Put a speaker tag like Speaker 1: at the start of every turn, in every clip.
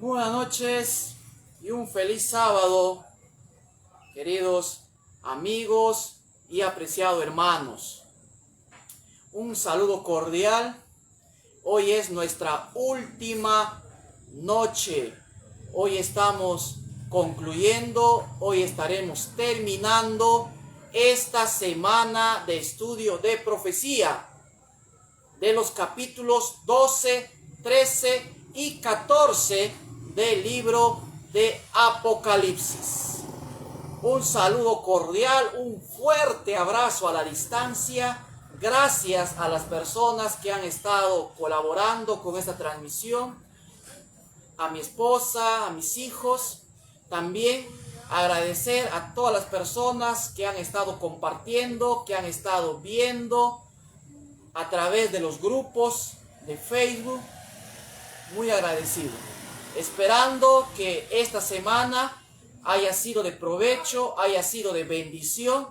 Speaker 1: Buenas noches y un feliz sábado, queridos amigos y apreciados hermanos. Un saludo cordial. Hoy es nuestra última noche. Hoy estamos concluyendo, hoy estaremos terminando esta semana de estudio de profecía de los capítulos 12, 13 y 14 del libro de Apocalipsis. Un saludo cordial, un fuerte abrazo a la distancia. Gracias a las personas que han estado colaborando con esta transmisión, a mi esposa, a mis hijos. También agradecer a todas las personas que han estado compartiendo, que han estado viendo a través de los grupos de Facebook. Muy agradecido. Esperando que esta semana haya sido de provecho, haya sido de bendición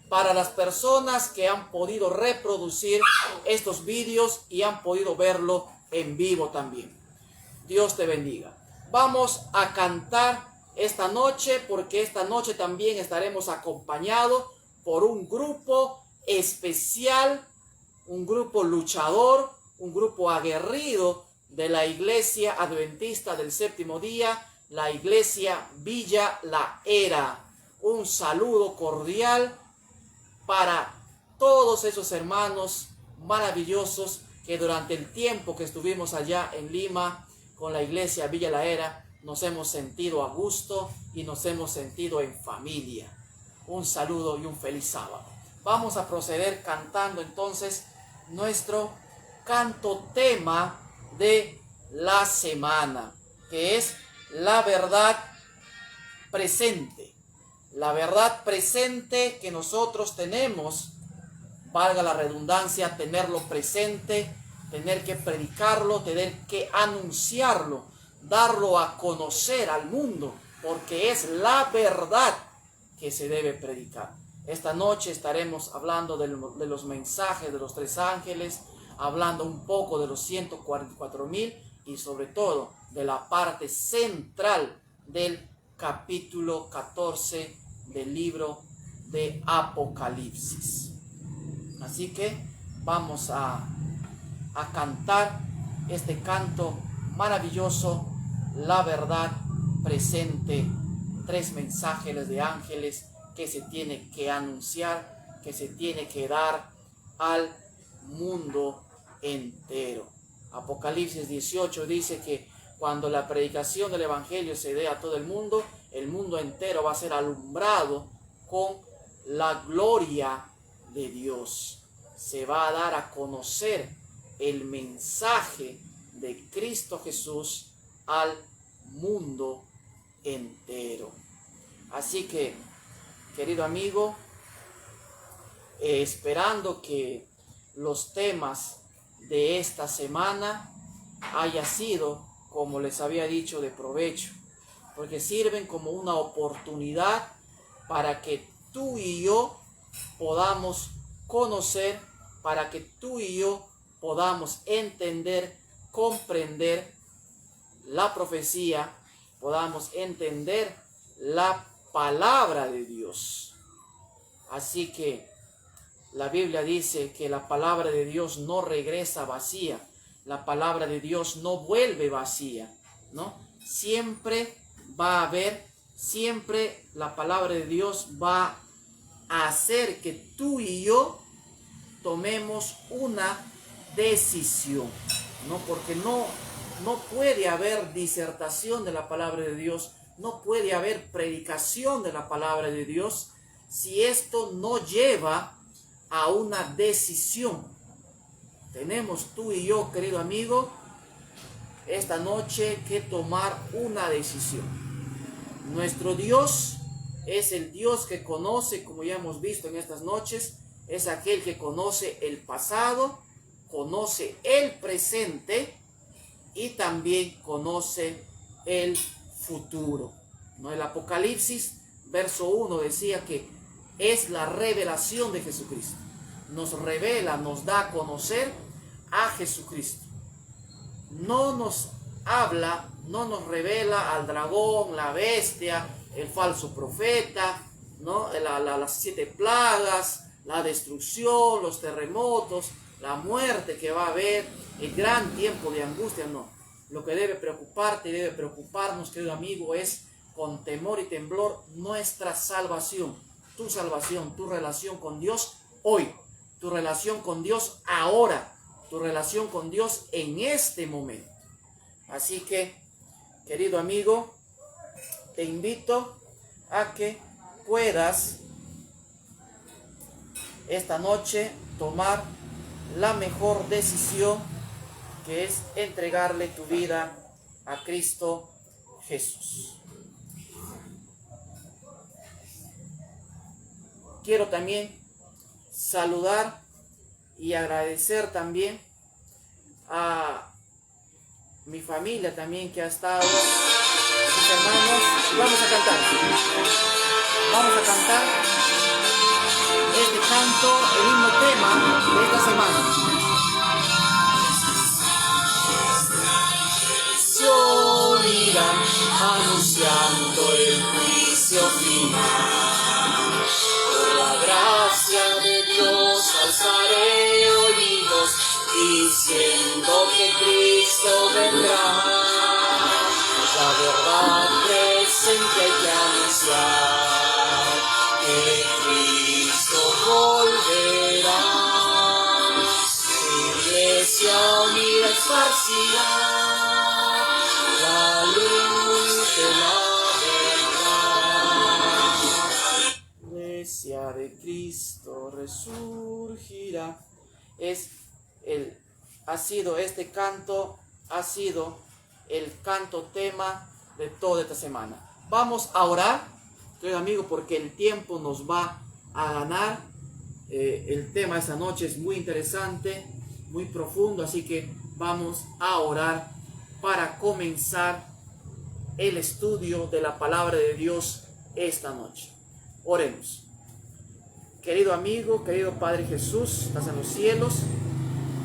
Speaker 1: para las personas que han podido reproducir estos vídeos y han podido verlo en vivo también. Dios te bendiga. Vamos a cantar esta noche, porque esta noche también estaremos acompañados por un grupo especial, un grupo luchador, un grupo aguerrido de la Iglesia Adventista del Séptimo Día, la Iglesia Villa La Era. Un saludo cordial para todos esos hermanos maravillosos que durante el tiempo que estuvimos allá en Lima con la Iglesia Villa La Era nos hemos sentido a gusto y nos hemos sentido en familia. Un saludo y un feliz sábado. Vamos a proceder cantando entonces nuestro canto tema de la semana, que es la verdad presente. La verdad presente que nosotros tenemos, valga la redundancia, tenerlo presente, tener que predicarlo, tener que anunciarlo, darlo a conocer al mundo, porque es la verdad que se debe predicar. Esta noche estaremos hablando de los mensajes de los tres ángeles, hablando un poco de los 144,000 y sobre todo de la parte central del capítulo 14 del libro de Apocalipsis. Así que vamos a cantar este canto maravilloso, la verdad presente, tres mensajes de ángeles que se tiene que anunciar, que se tiene que dar al mundo entero. Apocalipsis 18 dice que cuando la predicación del evangelio se dé a todo el mundo entero va a ser alumbrado con la gloria de Dios. Se va a dar a conocer el mensaje de Cristo Jesús al mundo entero. Así que, querido amigo, esperando que los temas de esta semana haya sido, como les había dicho, de provecho, porque sirven como una oportunidad para que tú y yo podamos conocer, para que tú y yo podamos entender, comprender la profecía, podamos entender la palabra de Dios. Así que la Biblia dice que la palabra de Dios no regresa vacía, la palabra de Dios no vuelve vacía, ¿no? Siempre va a haber, siempre la palabra de Dios va a hacer que tú y yo tomemos una decisión, ¿no? Porque no puede haber disertación de la palabra de Dios, no puede haber predicación de la palabra de Dios si esto no lleva a una decisión. Tenemos tú y yo, querido amigo, esta noche que tomar una decisión. Nuestro Dios es el Dios que conoce, como ya hemos visto en estas noches, es aquel que conoce el pasado, conoce el presente y también conoce el futuro, ¿no? El Apocalipsis, verso 1 decía que es la revelación de Jesucristo. Nos revela, nos da a conocer a Jesucristo. No nos habla, no nos revela al dragón, la bestia, el falso profeta, ¿no? Las 7 plagas, la destrucción, los terremotos, la muerte que va a haber, el gran tiempo de angustia, no. Lo que debe preocuparte y debe preocuparnos, querido amigo, es con temor y temblor nuestra salvación, tu relación con Dios hoy, tu relación con Dios ahora, tu relación con Dios en este momento. Así que, querido amigo, te invito a que puedas esta noche tomar la mejor decisión, que es entregarle tu vida a Cristo Jesús. Quiero también saludar y agradecer también a mi familia también que ha estado, mis hermanos. Vamos a cantar este canto, el himno tema de esta semana. Se oirá anunciando el juicio final. Por la gracia de Dios alzaré oídos, diciendo que Cristo vendrá. La verdad presente hay que anunciar, que Cristo volverá. Su iglesia unida esparcirá la luz de la verdad. Iglesia de Cristo resurgirá. Este canto ha sido el canto tema de toda esta semana. Vamos a orar, querido amigo, porque el tiempo nos va a ganar. El tema de esta noche es muy interesante, muy profundo, así que vamos a orar para comenzar el estudio de la palabra de Dios esta noche. Oremos. Querido amigo, querido Padre Jesús, estás en los cielos.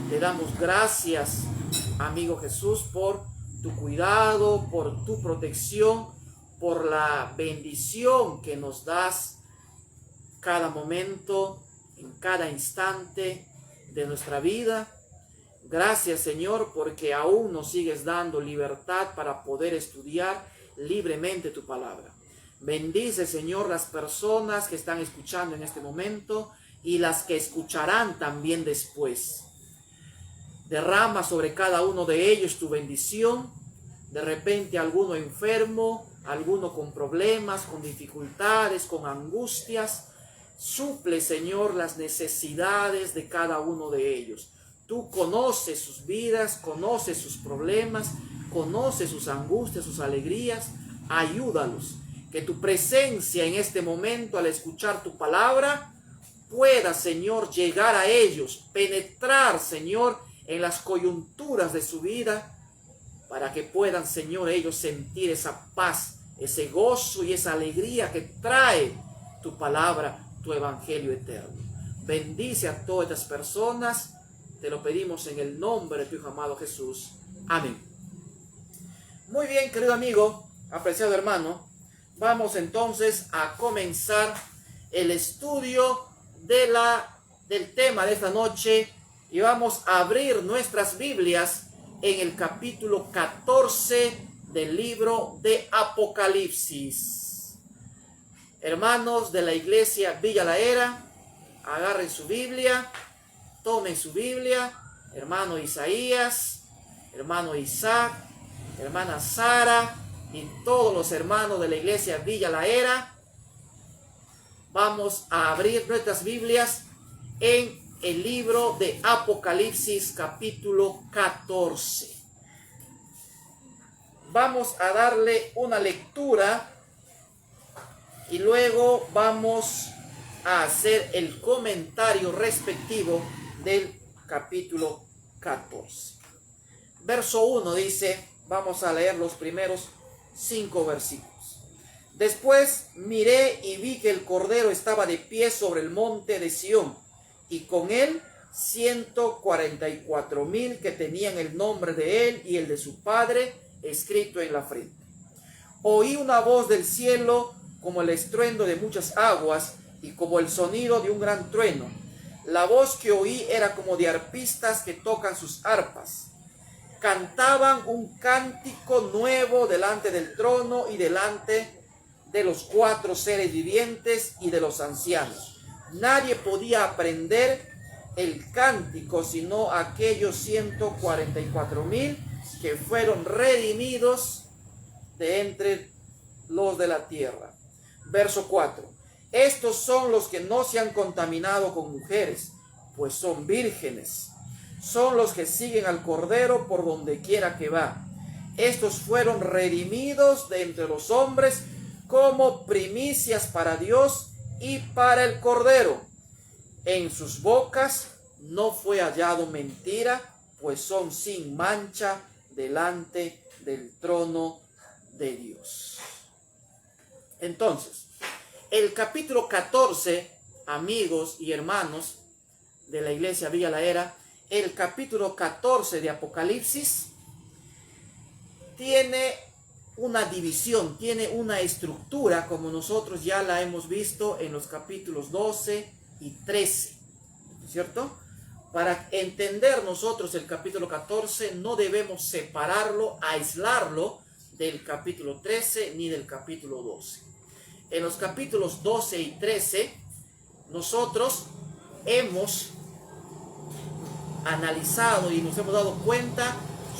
Speaker 1: Te damos gracias, amigo Jesús, por tu cuidado, por tu protección, por la bendición que nos das cada momento, en cada instante de nuestra vida. Gracias, Señor, porque aún nos sigues dando libertad para poder estudiar libremente tu palabra. Bendice, Señor, las personas que están escuchando en este momento y las que escucharán también después. Derrama sobre cada uno de ellos tu bendición. De repente alguno enfermo, alguno con problemas, con dificultades, con angustias. Suple, Señor, las necesidades de cada uno de ellos. Tú conoces sus vidas, conoces sus problemas, conoces sus angustias, sus alegrías. Ayúdalos. Que tu presencia en este momento, al escuchar tu palabra, pueda, Señor, llegar a ellos, penetrar, Señor, en las coyunturas de su vida, para que puedan, Señor, ellos sentir esa paz, ese gozo y esa alegría que trae tu palabra, tu evangelio eterno. Bendice a todas estas personas, te lo pedimos en el nombre de tu Hijo amado Jesús. Amén. Muy bien, querido amigo, apreciado hermano, vamos entonces a comenzar el estudio del tema de esta noche. Y vamos a abrir nuestras Biblias en el capítulo 14 del libro de Apocalipsis. Hermanos de la iglesia Villa La Era, agarren su Biblia, tomen su Biblia. Hermano Isaías, hermano Isaac, hermana Sara y todos los hermanos de la iglesia Villa La Era. Vamos a abrir nuestras Biblias en el libro de Apocalipsis capítulo 14. Vamos a darle una lectura y luego vamos a hacer el comentario respectivo del capítulo 14. Verso 1 dice, vamos a leer los primeros 5 versículos. Después miré y vi que el Cordero estaba de pie sobre el monte de Sión, y con él 144,000 que tenían el nombre de él y el de su padre, escrito en la frente. Oí una voz del cielo como el estruendo de muchas aguas y como el sonido de un gran trueno. La voz que oí era como de arpistas que tocan sus arpas. Cantaban un cántico nuevo delante del trono y delante de los 4 seres vivientes y de los ancianos. Nadie podía aprender el cántico sino aquellos 144,000 que fueron redimidos de entre los de la tierra. Verso 4. Estos son los que no se han contaminado con mujeres, pues son vírgenes. Son los que siguen al Cordero por donde quiera que va. Estos fueron redimidos de entre los hombres como primicias para Dios y para el Cordero. En sus bocas no fue hallado mentira, pues son sin mancha delante del trono de Dios. Entonces, el capítulo 14, amigos y hermanos de la iglesia Villa La Era, el capítulo 14 de Apocalipsis tiene una división, tiene una estructura como nosotros ya la hemos visto en los capítulos 12 y 13, ¿cierto? Para entender nosotros el capítulo 14 no debemos separarlo, aislarlo del capítulo 13 ni del capítulo 12. En los capítulos 12 y 13 nosotros hemos analizado y nos hemos dado cuenta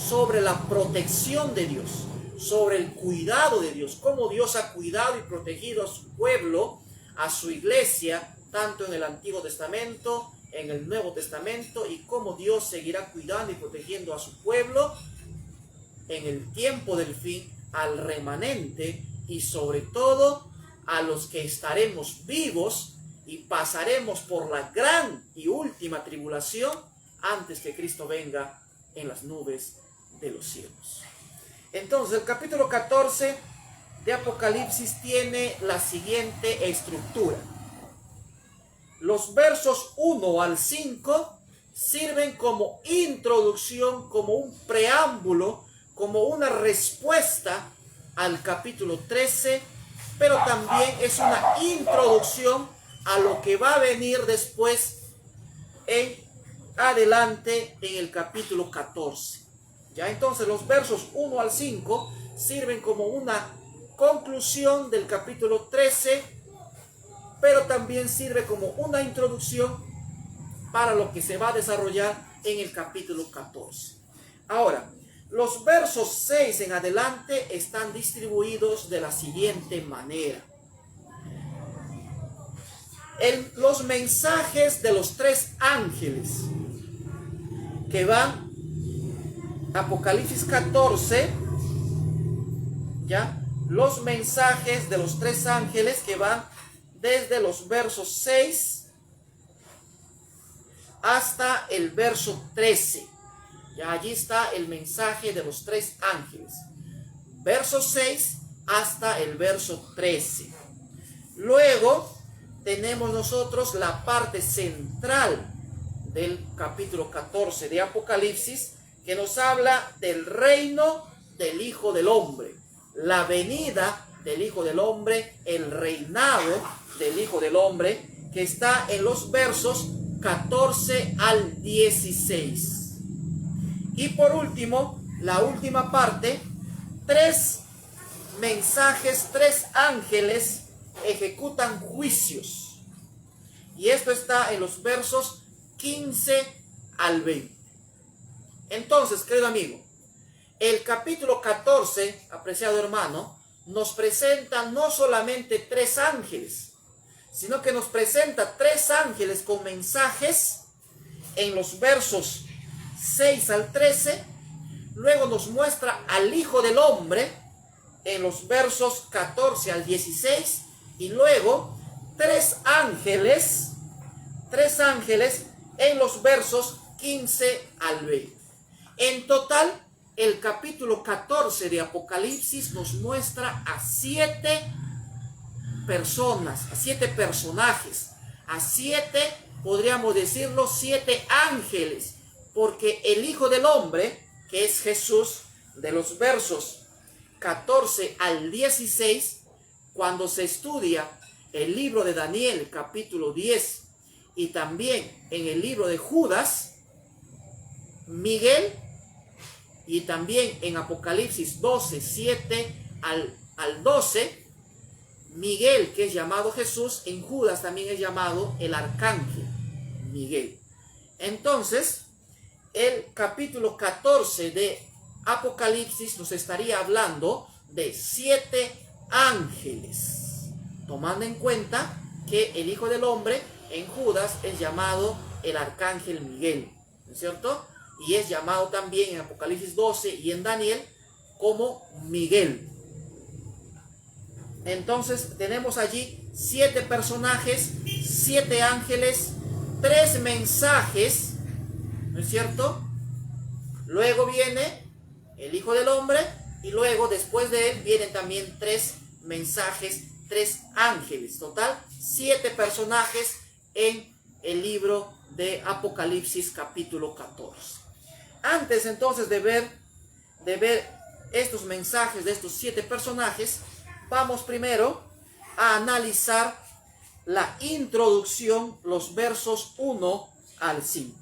Speaker 1: sobre la protección de Dios, sobre el cuidado de Dios, cómo Dios ha cuidado y protegido a su pueblo, a su iglesia, tanto en el Antiguo Testamento, en el Nuevo Testamento, y cómo Dios seguirá cuidando y protegiendo a su pueblo en el tiempo del fin, al remanente y sobre todo a los que estaremos vivos y pasaremos por la gran y última tribulación antes que Cristo venga en las nubes de los cielos. Entonces, el capítulo 14 de Apocalipsis tiene la siguiente estructura. Los versos 1 al 5 sirven como introducción, como un preámbulo, como una respuesta al capítulo 13, pero también es una introducción a lo que va a venir después en adelante en el capítulo 14. Ya entonces los versos 1 al 5 sirven como una conclusión del capítulo 13, pero también sirve como una introducción para lo que se va a desarrollar en el capítulo 14. Ahora, los versos 6 en adelante están distribuidos de la siguiente manera. Los mensajes de los 3 ángeles que van Apocalipsis 14, ya, los mensajes de los 3 ángeles que van desde los versos 6 hasta el verso 13. Ya allí está el mensaje de los 3 ángeles. Verso 6 hasta el verso 13. Luego tenemos nosotros la parte central del capítulo 14 de Apocalipsis, que nos habla del reino del Hijo del Hombre, la venida del Hijo del Hombre, el reinado del Hijo del Hombre, que está en los versos 14 al 16. Y por último, la última parte, 3 mensajes, 3 ángeles ejecutan juicios. Y esto está en los versos 15 al 20. Entonces, querido amigo, el capítulo 14, apreciado hermano, nos presenta no solamente 3 ángeles, sino que nos presenta 3 ángeles con mensajes en los versos 6 al 13. Luego nos muestra al Hijo del Hombre en los versos 14 al 16. Y luego 3 ángeles en los versos 15 al 20. En total, el capítulo 14 de Apocalipsis nos muestra a 7 personas, a 7 personajes, a 7, podríamos decirlo, 7 ángeles, porque el Hijo del Hombre, que es Jesús, de los versos 14 al 16, cuando se estudia el libro de Daniel, capítulo 10, y también en el libro de Judas, Miguel, y también en Apocalipsis 12, 7 al 12, Miguel, que es llamado Jesús, en Judas también es llamado el arcángel Miguel. Entonces, el capítulo 14 de Apocalipsis nos estaría hablando de 7 ángeles, tomando en cuenta que el Hijo del Hombre en Judas es llamado el arcángel Miguel, ¿no es cierto? Y es llamado también en Apocalipsis 12 y en Daniel como Miguel. Entonces tenemos allí 7 personajes, 7 ángeles, 3 mensajes, ¿no es cierto? Luego viene el Hijo del Hombre y luego después de él vienen también 3 mensajes, 3 ángeles. Total, 7 personajes en el libro de Apocalipsis capítulo 14. Antes entonces de ver estos mensajes de estos 7 personajes, vamos primero a analizar la introducción, los versos 1 al 5.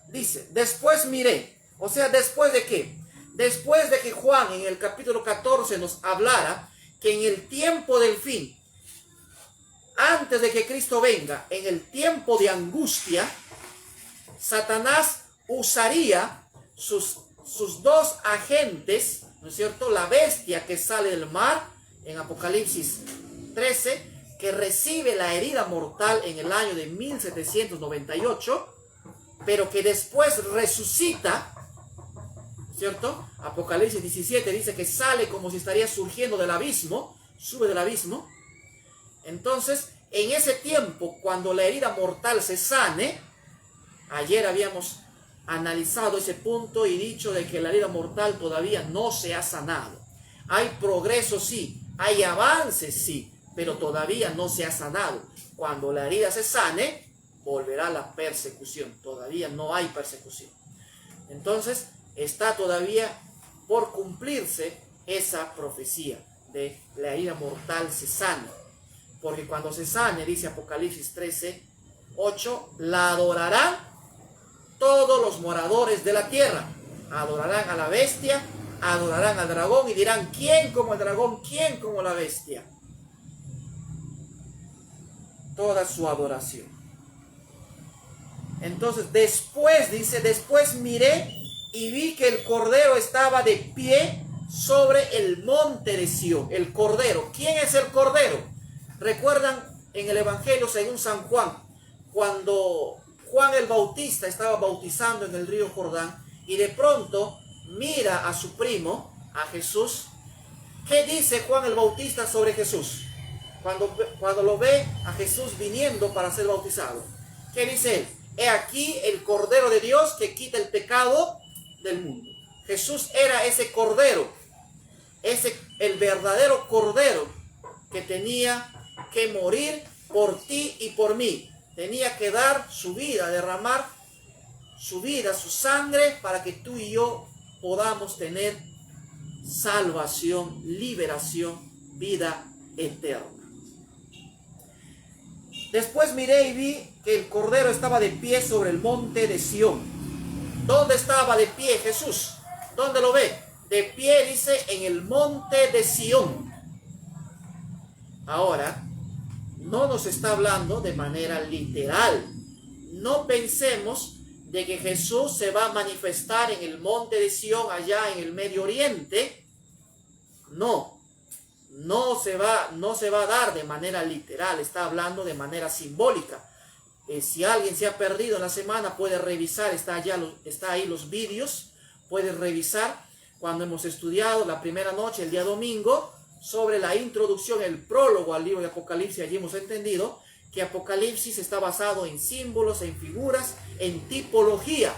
Speaker 1: Dice, después miré, o sea, ¿después de qué? Después de que Juan en el capítulo 14 nos hablara que en el tiempo del fin, antes de que Cristo venga, en el tiempo de angustia, Satanás usaría sus 2 agentes, ¿no es cierto? La bestia que sale del mar, en Apocalipsis 13, que recibe la herida mortal en el año de 1798, pero que después resucita, ¿cierto? Apocalipsis 17 dice que sale como si estaría surgiendo del abismo, sube del abismo. Entonces, en ese tiempo, cuando la herida mortal se sane, ayer habíamos analizado ese punto y dicho de que la herida mortal todavía no se ha sanado. Hay progreso, sí, hay avances, sí, pero todavía no se ha sanado. Cuando la herida se sane, volverá la persecución. Todavía no hay persecución. Entonces, está todavía por cumplirse esa profecía de la herida mortal se sana. Porque cuando se sane, dice Apocalipsis 13, 8, la adorarán todos los moradores de la tierra. Adorarán a la bestia, adorarán al dragón y dirán, ¿quién como el dragón? ¿Quién como la bestia? Toda su adoración. Entonces, después, dice, después miré y vi que el Cordero estaba de pie sobre el monte de Sión. El Cordero. ¿Quién es el Cordero? ¿Recuerdan en el Evangelio según San Juan? Cuando Juan el Bautista estaba bautizando en el río Jordán y de pronto mira a su primo, a Jesús. ¿Qué dice Juan el Bautista sobre Jesús? Cuando lo ve a Jesús viniendo para ser bautizado. ¿Qué dice él? He aquí el Cordero de Dios que quita el pecado del mundo. Jesús era ese Cordero, el verdadero Cordero que tenía que morir por ti y por mí. Tenía que dar su vida, derramar su vida, su sangre, para que tú y yo podamos tener salvación, liberación, vida eterna. Después miré y vi que el Cordero estaba de pie sobre el monte de Sión. ¿Dónde estaba de pie Jesús? ¿Dónde lo ve? De pie, dice, en el monte de Sión. Ahora, no nos está hablando de manera literal. No pensemos de que Jesús se va a manifestar en el monte de Sión allá en el Medio Oriente. No se va a dar de manera literal, está hablando de manera simbólica. Si alguien se ha perdido en la semana, puede revisar, está ahí los vídeos, puede revisar cuando hemos estudiado la primera noche, el día domingo, sobre la introducción, el prólogo al libro de Apocalipsis. Allí hemos entendido que Apocalipsis está basado en símbolos, en figuras, en tipología.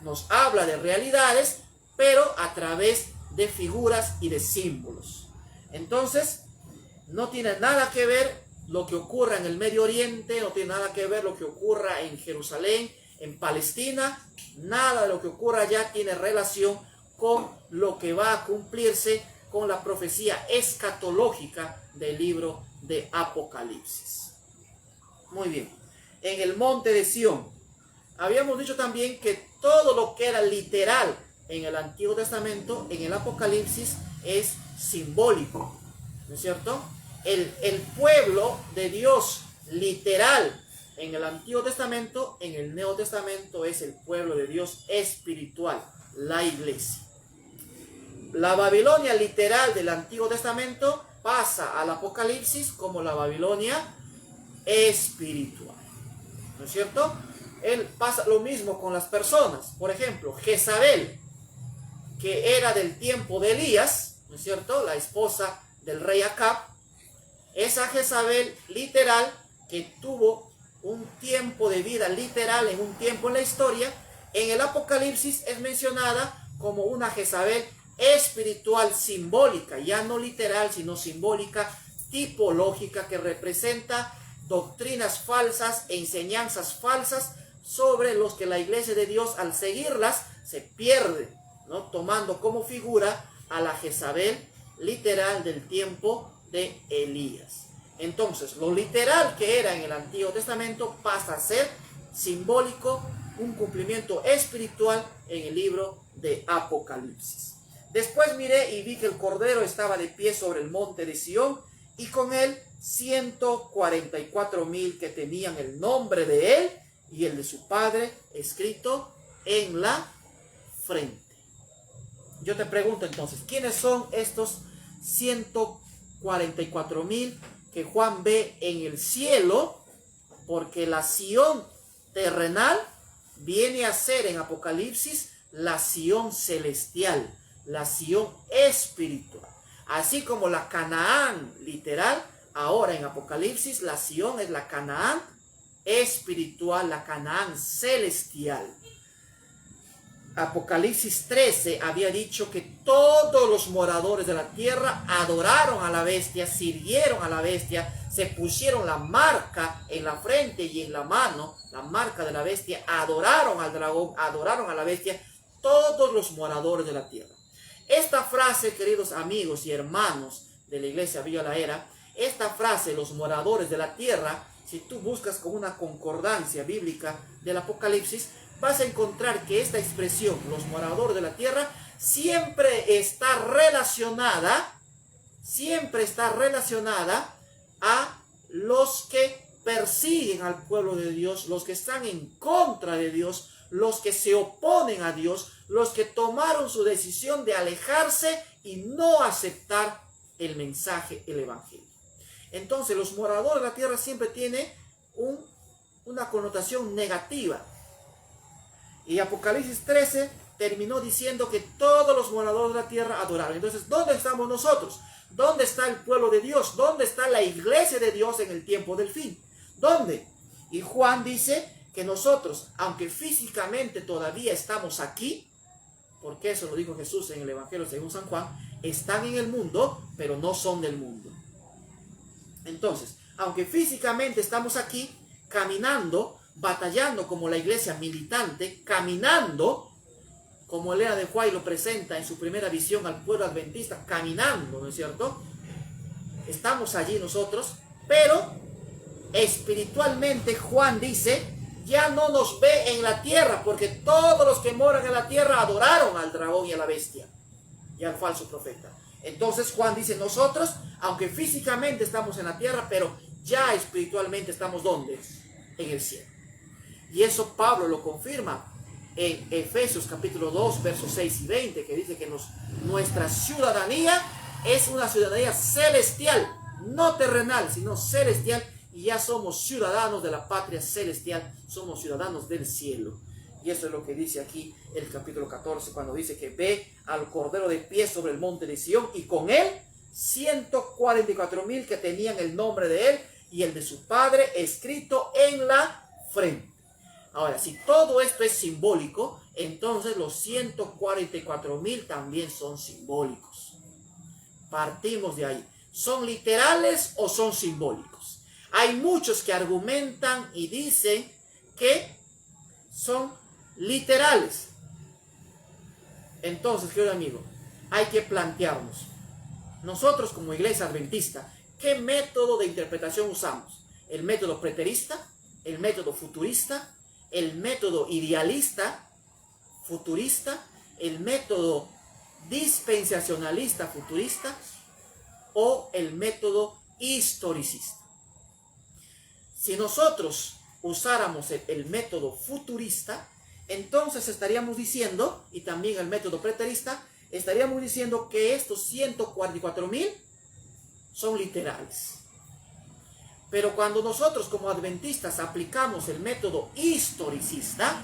Speaker 1: Nos habla de realidades, pero a través de figuras y de símbolos. Entonces, no tiene nada que ver lo que ocurra en el Medio Oriente, no tiene nada que ver lo que ocurra en Jerusalén, en Palestina. Nada de lo que ocurra allá tiene relación con lo que va a cumplirse con la profecía escatológica del libro de Apocalipsis. Muy bien. En el monte de Sión, habíamos dicho también que todo lo que era literal en el Antiguo Testamento, en el Apocalipsis, es simbólico, ¿no es cierto? El pueblo de Dios literal en el Antiguo Testamento, en el Nuevo Testamento es el pueblo de Dios espiritual, la iglesia. La Babilonia literal del Antiguo Testamento pasa al Apocalipsis como la Babilonia espiritual, ¿no es cierto? Él pasa lo mismo con las personas. Por ejemplo, Jezabel, que era del tiempo de Elías, ¿no es cierto?, la esposa del rey Acab. Esa Jezabel literal, que tuvo un tiempo de vida literal en un tiempo en la historia, en el Apocalipsis es mencionada como una Jezabel espiritual simbólica, ya no literal, sino simbólica, tipológica, que representa doctrinas falsas e enseñanzas falsas sobre los que la iglesia de Dios, al seguirlas, se pierde, ¿no?, tomando como figura a la Jezabel literal del tiempo de Elías. Entonces, lo literal que era en el Antiguo Testamento pasa a ser simbólico, un cumplimiento espiritual en el libro de Apocalipsis. Después miré y vi que el Cordero estaba de pie sobre el monte de Sión, y con él 144,000 que tenían el nombre de él y el de su Padre escrito en la frente. Yo te pregunto entonces, ¿quiénes son estos 144,000 que Juan ve en el cielo? Porque la Sión terrenal viene a ser en Apocalipsis la Sión celestial, la Sión espiritual. Así como la Canaán literal, ahora en Apocalipsis la Sión es la Canaán espiritual, la Canaán celestial. Apocalipsis 13 había dicho que todos los moradores de la tierra adoraron a la bestia, sirvieron a la bestia, se pusieron la marca en la frente y en la mano, la marca de la bestia, adoraron al dragón, adoraron a la bestia, todos los moradores de la tierra. Esta frase, queridos amigos y hermanos de la iglesia Villa La Era, esta frase, los moradores de la tierra, si tú buscas con una concordancia bíblica del Apocalipsis, vas a encontrar que esta expresión, los moradores de la tierra, siempre está relacionada a los que persiguen al pueblo de Dios, los que están en contra de Dios, los que se oponen a Dios, los que tomaron su decisión de alejarse y no aceptar el mensaje, el evangelio. Entonces, los moradores de la tierra siempre tienen una connotación negativa. Y Apocalipsis 13 terminó diciendo que todos los moradores de la tierra adoraron. Entonces, ¿dónde estamos nosotros? ¿Dónde está el pueblo de Dios? ¿Dónde está la iglesia de Dios en el tiempo del fin? ¿Dónde? Y Juan dice que nosotros, aunque físicamente todavía estamos aquí, porque eso lo dijo Jesús en el Evangelio según San Juan, están en el mundo, pero no son del mundo. Entonces, aunque físicamente estamos aquí, caminando, batallando como la iglesia militante, caminando, como Elena de White lo presenta en su primera visión al pueblo adventista, caminando, ¿no es cierto? Estamos allí nosotros, pero espiritualmente Juan dice, ya no nos ve en la tierra, porque todos los que moran en la tierra adoraron al dragón y a la bestia y al falso profeta. Entonces Juan dice, nosotros, aunque físicamente estamos en la tierra, pero ya espiritualmente estamos ¿dónde? En el cielo. Y eso Pablo lo confirma en Efesios capítulo 2, versos 6 y 20, que dice que nuestra ciudadanía es una ciudadanía celestial, no terrenal, sino celestial, y ya somos ciudadanos de la patria celestial, somos ciudadanos del cielo. Y eso es lo que dice aquí el capítulo 14, cuando dice que ve al Cordero de pie sobre el monte de Sión, y con él 144,000 que tenían el nombre de él y el de su Padre escrito en la frente. Ahora, si todo esto es simbólico, entonces los 144,000 también son simbólicos. Partimos de ahí. ¿Son literales o son simbólicos? Hay muchos que argumentan y dicen que son literales. Entonces, querido amigo, hay que plantearnos, nosotros como iglesia adventista, ¿qué método de interpretación usamos? ¿El método preterista? ¿El método futurista? ¿El método idealista futurista? ¿El método dispensacionalista futurista? ¿O el método historicista? Si nosotros usáramos el método futurista, entonces estaríamos diciendo, y también el método preterista, estaríamos diciendo que estos 144,000 son literales. Pero cuando nosotros como adventistas aplicamos el método historicista,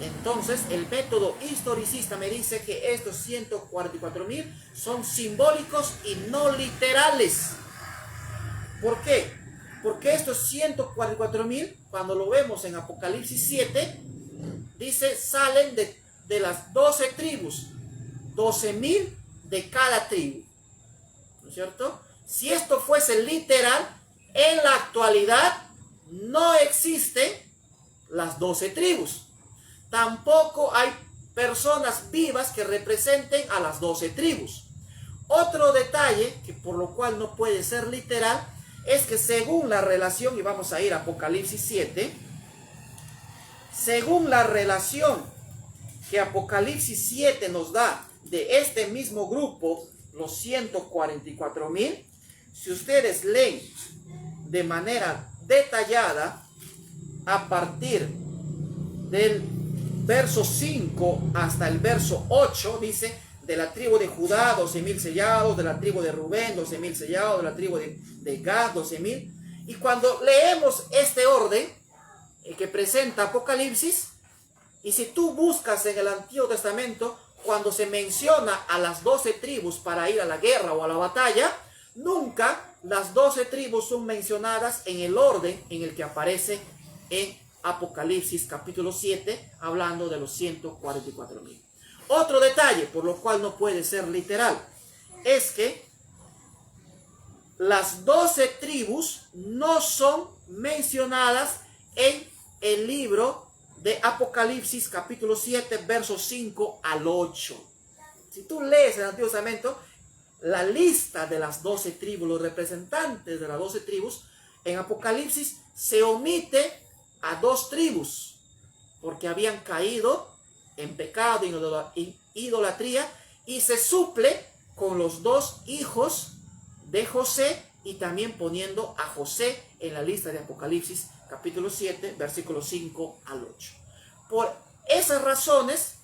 Speaker 1: entonces el método historicista me dice que estos 144,000 son simbólicos y no literales. ¿Por qué? Porque estos 144,000, cuando lo vemos en Apocalipsis 7, dice, salen de las 12 tribus, 12,000 de cada tribu, ¿no es cierto? Si esto fuese literal, en la actualidad no existen las 12 tribus. Tampoco hay personas vivas que representen a las 12 tribus. Otro detalle, que por lo cual no puede ser literal, es que según la relación, y vamos a ir a Apocalipsis 7, según la relación que Apocalipsis 7 nos da de este mismo grupo, los 144,000, si ustedes leen de manera detallada a partir del verso 5 hasta el verso 8, dice, de la tribu de Judá 12,000 sellados, de la tribu de Rubén 12,000 sellados, de la tribu de Gad 12,000. Y cuando leemos este orden que presenta Apocalipsis, y si tú buscas en el Antiguo Testamento, cuando se menciona a las 12 tribus para ir a la guerra o a la batalla, nunca las 12 tribus son mencionadas en el orden en el que aparece en Apocalipsis capítulo 7, hablando de los 144,000. Otro detalle, por lo cual no puede ser literal, es que las 12 tribus no son mencionadas en el libro de Apocalipsis capítulo 7, versos 5 al 8. Si tú lees el Antiguo Testamento, la lista de las 12 tribus, los representantes de las 12 tribus, en Apocalipsis se omite a 2 tribus, porque habían caído en pecado y idolatría, y se suple con los 2 hijos de José, y también poniendo a José en la lista de Apocalipsis capítulo 7, versículos 5 al 8. Por esas razones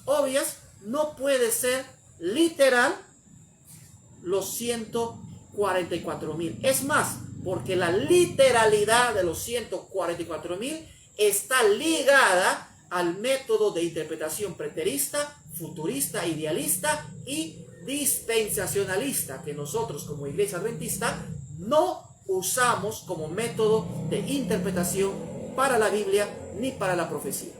Speaker 1: obvias, no puede ser literal los 144,000. Es más, porque la literalidad de los 144,000 está ligada al método de interpretación preterista, futurista, idealista y dispensacionalista, que nosotros como iglesia adventista no usamos como método de interpretación para la Biblia ni para la profecía.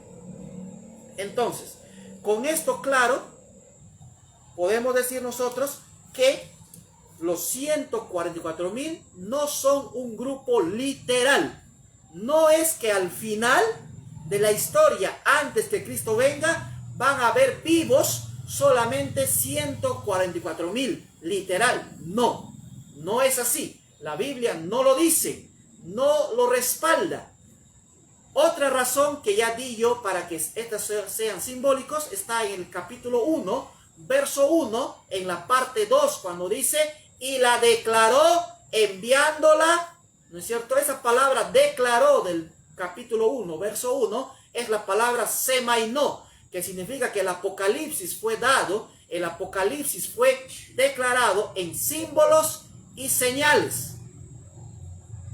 Speaker 1: Entonces, con esto claro, podemos decir nosotros que los 144,000 no son un grupo literal. No es que al final de la historia, antes que Cristo venga, van a haber vivos solamente 144,000, literal. No, no es así. La Biblia no lo dice, no lo respalda. Otra razón que ya di yo para que estas sean simbólicos está en el capítulo 1, verso 1, en la parte 2, cuando dice, y la declaró enviándola, ¿no es cierto? Esa palabra declaró del capítulo 1, verso 1, es la palabra semainó, que significa que el Apocalipsis fue dado, el Apocalipsis fue declarado en símbolos y señales,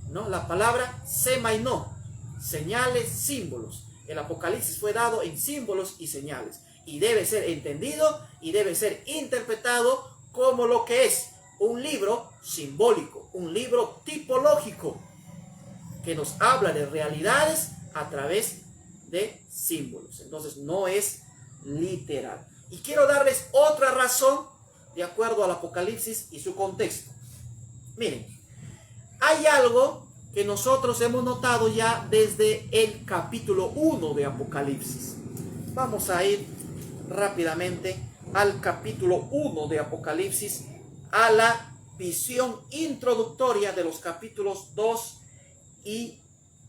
Speaker 1: ¿no? La palabra semainó, señales, símbolos. El Apocalipsis fue dado en símbolos y señales, y debe ser entendido y debe ser interpretado como lo que es un libro simbólico, un libro tipológico, que nos habla de realidades a través de símbolos. Entonces no es literal. Y quiero darles otra razón de acuerdo al Apocalipsis y su contexto. Miren, hay algo que nosotros hemos notado ya desde el capítulo 1 de Apocalipsis. Vamos a ir rápidamente al capítulo 1 de Apocalipsis, a la visión introductoria de los capítulos 2 y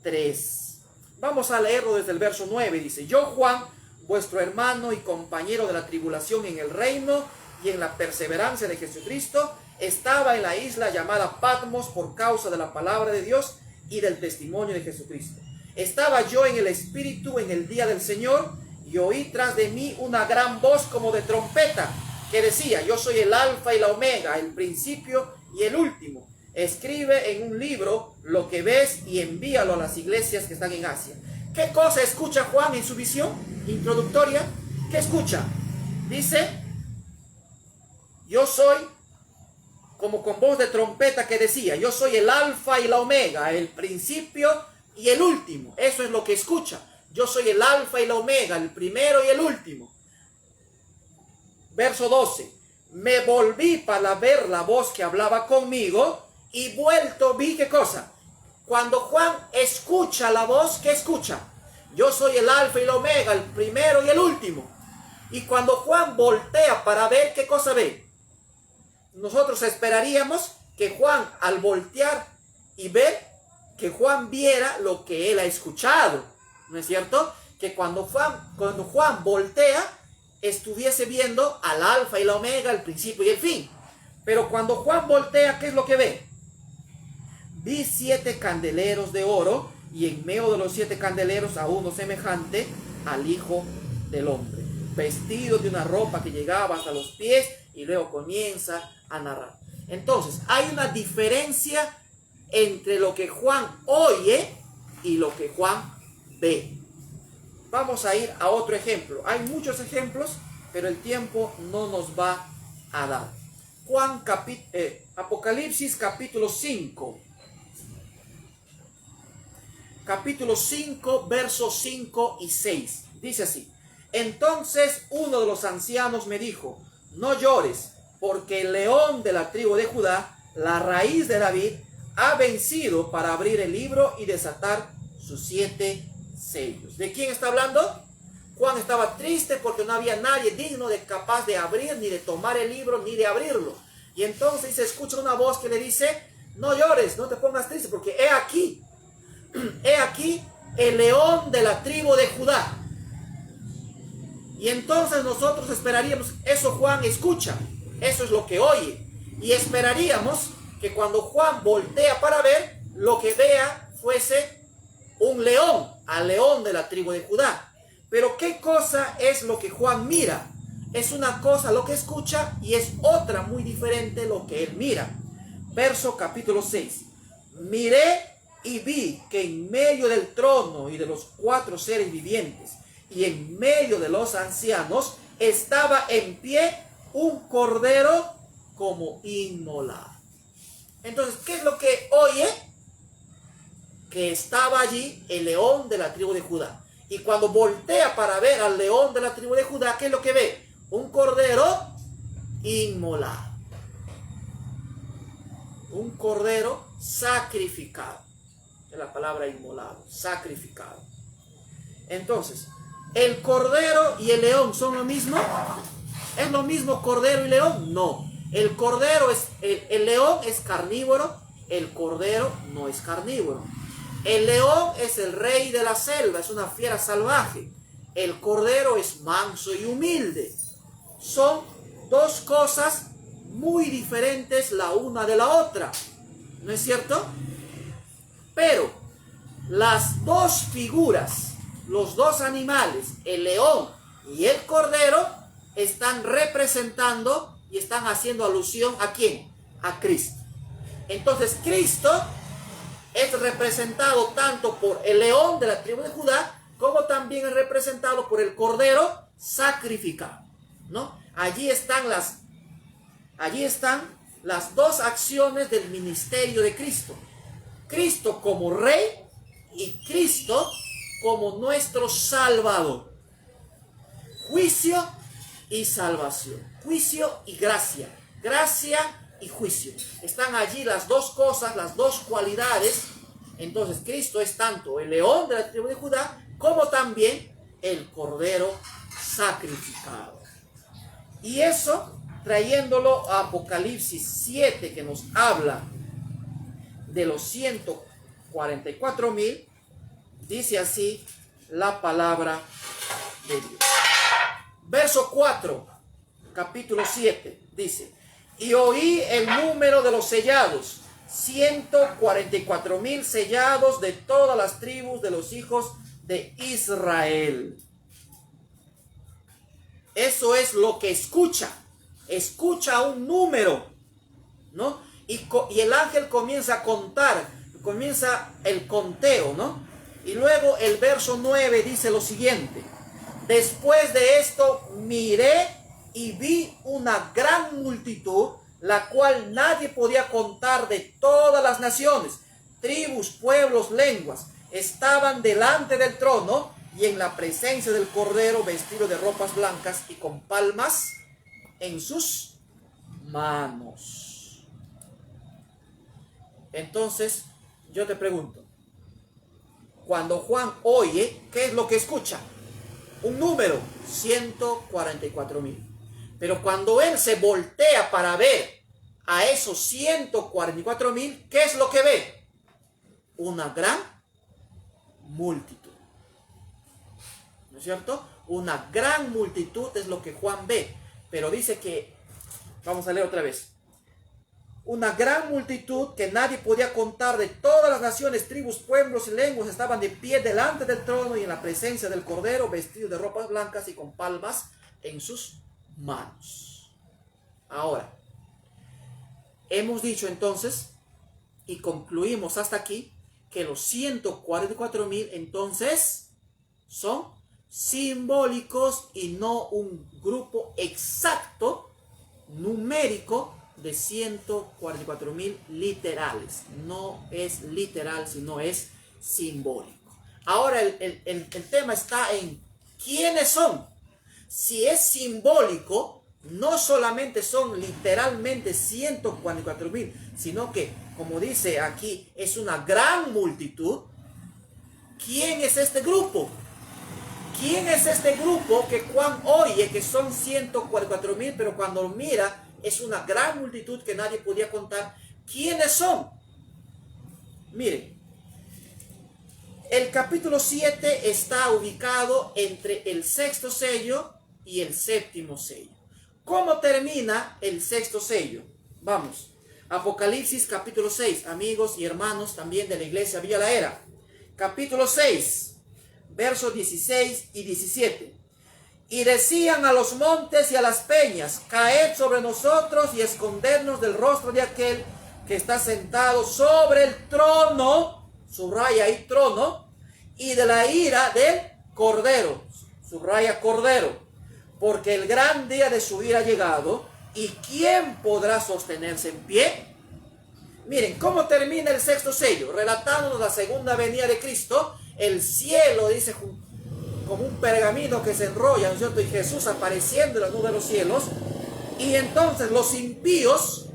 Speaker 1: 3. Vamos a leerlo desde el verso 9. Dice: yo, Juan, vuestro hermano y compañero de la tribulación en el reino y en la perseverancia de Jesucristo, estaba en la isla llamada Patmos por causa de la palabra de Dios y del testimonio de Jesucristo. Estaba yo en el Espíritu en el día del Señor, y oí tras de mí una gran voz como de trompeta, que decía: yo soy el Alfa y la Omega, el principio y el último. Escribe en un libro lo que ves y envíalo a las iglesias que están en Asia. ¿Qué cosa escucha Juan en su visión introductoria? ¿Qué escucha? Dice: yo soy, como con voz de trompeta que decía, yo soy el Alfa y la Omega, el principio y el último. Eso es lo que escucha. Yo soy el Alfa y la Omega, el primero y el último. Verso 12. Me volví para ver la voz que hablaba conmigo, y vuelto vi, ¿qué cosa? Cuando Juan escucha la voz, ¿qué escucha? Yo soy el Alfa y la Omega, el primero y el último. Y cuando Juan voltea para ver, ¿qué cosa ve? Nosotros esperaríamos que Juan, al voltear y ver, que Juan viera lo que él ha escuchado, ¿no es cierto? Que cuando Juan voltea, estuviese viendo al Alfa y la Omega, el principio y el fin. Pero cuando Juan voltea, ¿qué es lo que ve? Vi 7 candeleros de oro, y en medio de los 7 candeleros a uno semejante al Hijo del Hombre, vestido de una ropa que llegaba hasta los pies, y luego comienza a narrar. Entonces, hay una diferencia entre lo que Juan oye y lo que Juan ve. Vamos a ir a otro ejemplo. Hay muchos ejemplos, pero el tiempo no nos va a dar. Apocalipsis capítulo 5. Capítulo 5, versos 5 y 6. Dice así: entonces uno de los ancianos me dijo: no llores, porque el león de la tribu de Judá, la raíz de David, ha vencido para abrir el libro y desatar sus 7 sellos. ¿De quién está hablando? Juan estaba triste porque no había nadie digno de capaz de abrir, ni de tomar el libro, ni de abrirlo. Y entonces se escucha una voz que le dice: no llores, no te pongas triste, porque he aquí el león de la tribu de Judá. Y entonces nosotros esperaríamos, eso Juan escucha, eso es lo que oye. Y esperaríamos que cuando Juan voltea para ver, lo que vea fuese un león, al león de la tribu de Judá. Pero ¿qué cosa es lo que Juan mira? Es una cosa lo que escucha, y es otra muy diferente lo que él mira. Verso capítulo 6. Miré y vi que en medio del trono y de los 4 seres vivientes, y en medio de los ancianos, estaba en pie un cordero como inmolado. Entonces, ¿qué es lo que oye? Que estaba allí el león de la tribu de Judá. Y cuando voltea para ver al león de la tribu de Judá, ¿qué es lo que ve? Un cordero inmolado. Un cordero sacrificado. Es la palabra inmolado, sacrificado. Entonces, ¿el cordero y el león son lo mismo? ¿Es lo mismo cordero y león? No. El cordero es, el león es carnívoro, el cordero no es carnívoro. El león es el rey de la selva, es una fiera salvaje. El cordero es manso y humilde. Son dos cosas muy diferentes la una de la otra, ¿no es cierto? Pero las dos figuras, los dos animales, el león y el cordero, están representando y están haciendo alusión ¿a quién? A Cristo. Entonces Cristo es representado tanto por el león de la tribu de Judá, como también es representado por el cordero sacrificado, ¿no? Allí están las dos acciones del ministerio de Cristo. Cristo como rey y Cristo como nuestro Salvador. Juicio y salvación. Juicio y gracia. Gracia y juicio. Están allí las dos cosas, las dos cualidades. Entonces Cristo es tanto el león de la tribu de Judá como también el cordero sacrificado. Y eso, trayéndolo a Apocalipsis 7, que nos habla de los 144,000, dice así la palabra de Dios. Verso 4, capítulo 7, dice: y oí el número de los sellados, 144,000 sellados de todas las tribus de los hijos de Israel. Eso es lo que escucha un número, ¿no? Y el ángel comienza a contar, comienza el conteo, ¿no? Y luego el verso 9 dice lo siguiente: después de esto miré y vi una gran multitud, la cual nadie podía contar, de todas las naciones, tribus, pueblos, lenguas. Estaban delante del trono y en la presencia del Cordero, vestidos de ropas blancas y con palmas en sus manos. Entonces, yo te pregunto, cuando Juan oye, ¿qué es lo que escucha? Un número, 144,000. Pero cuando él se voltea para ver a esos 144,000, ¿qué es lo que ve? Una gran multitud. ¿No es cierto? Una gran multitud es lo que Juan ve. Pero dice que, vamos a leer otra vez: una gran multitud que nadie podía contar, de todas las naciones, tribus, pueblos y lenguas, estaban de pie delante del trono y en la presencia del Cordero, vestidos de ropas blancas y con palmas en sus manos. Ahora, hemos dicho entonces, y concluimos hasta aquí, que los 144,000 entonces son simbólicos y no un grupo exacto, numérico, de 144,000 literales. No es literal, sino es simbólico. Ahora el tema está en quiénes son. Si es simbólico, no solamente son literalmente 144,000, sino que, como dice aquí, es una gran multitud. ¿Quién es este grupo? ¿Quién es este grupo que Juan oye que son 144,000, pero cuando mira es una gran multitud que nadie podía contar? ¿Quiénes son? Miren, el capítulo 7 está ubicado entre el sexto sello y el séptimo sello. ¿Cómo termina el sexto sello? Vamos, Apocalipsis capítulo 6, amigos y hermanos también de la iglesia Villa La Era. Capítulo 6, versos 16 y 17. Y decían a los montes y a las peñas: caed sobre nosotros y escondernos del rostro de aquel que está sentado sobre el trono, subraya ahí trono, y de la ira del Cordero, subraya Cordero, porque el gran día de su ira ha llegado, y ¿quién podrá sostenerse en pie? Miren, ¿cómo termina el sexto sello? Relatándonos la segunda venida de Cristo. El cielo, dice, como un pergamino que se enrolla, ¿no es cierto? Y Jesús apareciendo en la nube de los cielos. Y entonces los impíos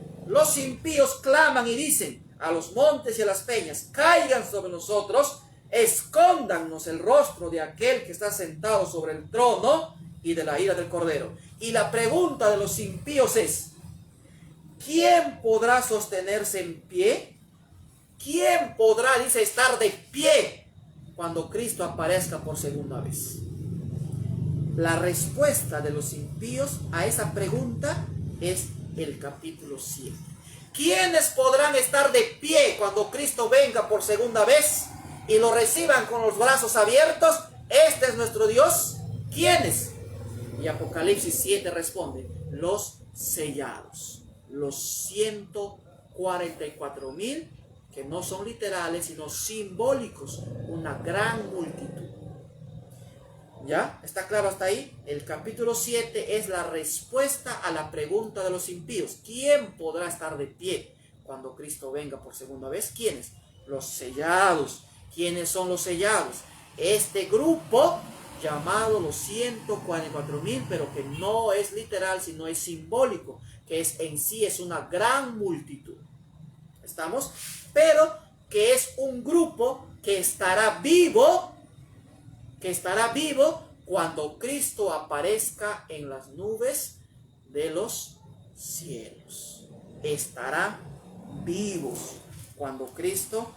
Speaker 1: claman y dicen a los montes y a las peñas: caigan sobre nosotros, escóndanos el rostro de aquel que está sentado sobre el trono y de la ira del Cordero. Y la pregunta de los impíos es: ¿quién podrá sostenerse en pie? ¿Quién podrá, dice, estar de pie cuando Cristo aparezca por segunda vez? La respuesta de los impíos a esa pregunta es el capítulo 7. ¿Quiénes podrán estar de pie cuando Cristo venga por segunda vez y lo reciban con los brazos abiertos? Este es nuestro Dios. ¿Quiénes? Y Apocalipsis 7 responde: los sellados, los 144,000, que no son literales sino simbólicos, una gran multitud. ¿Ya? ¿Está claro hasta ahí? El capítulo 7 es la respuesta a la pregunta de los impíos: ¿quién podrá estar de pie cuando Cristo venga por segunda vez? ¿Quiénes? Los sellados. ¿Quiénes son los sellados? Este grupo llamado los 144,000, pero que no es literal sino es simbólico, que es en sí es una gran multitud. ¿Estamos? Pero que es un grupo que estará vivo cuando Cristo aparezca en las nubes de los cielos. Estarán vivos cuando Cristo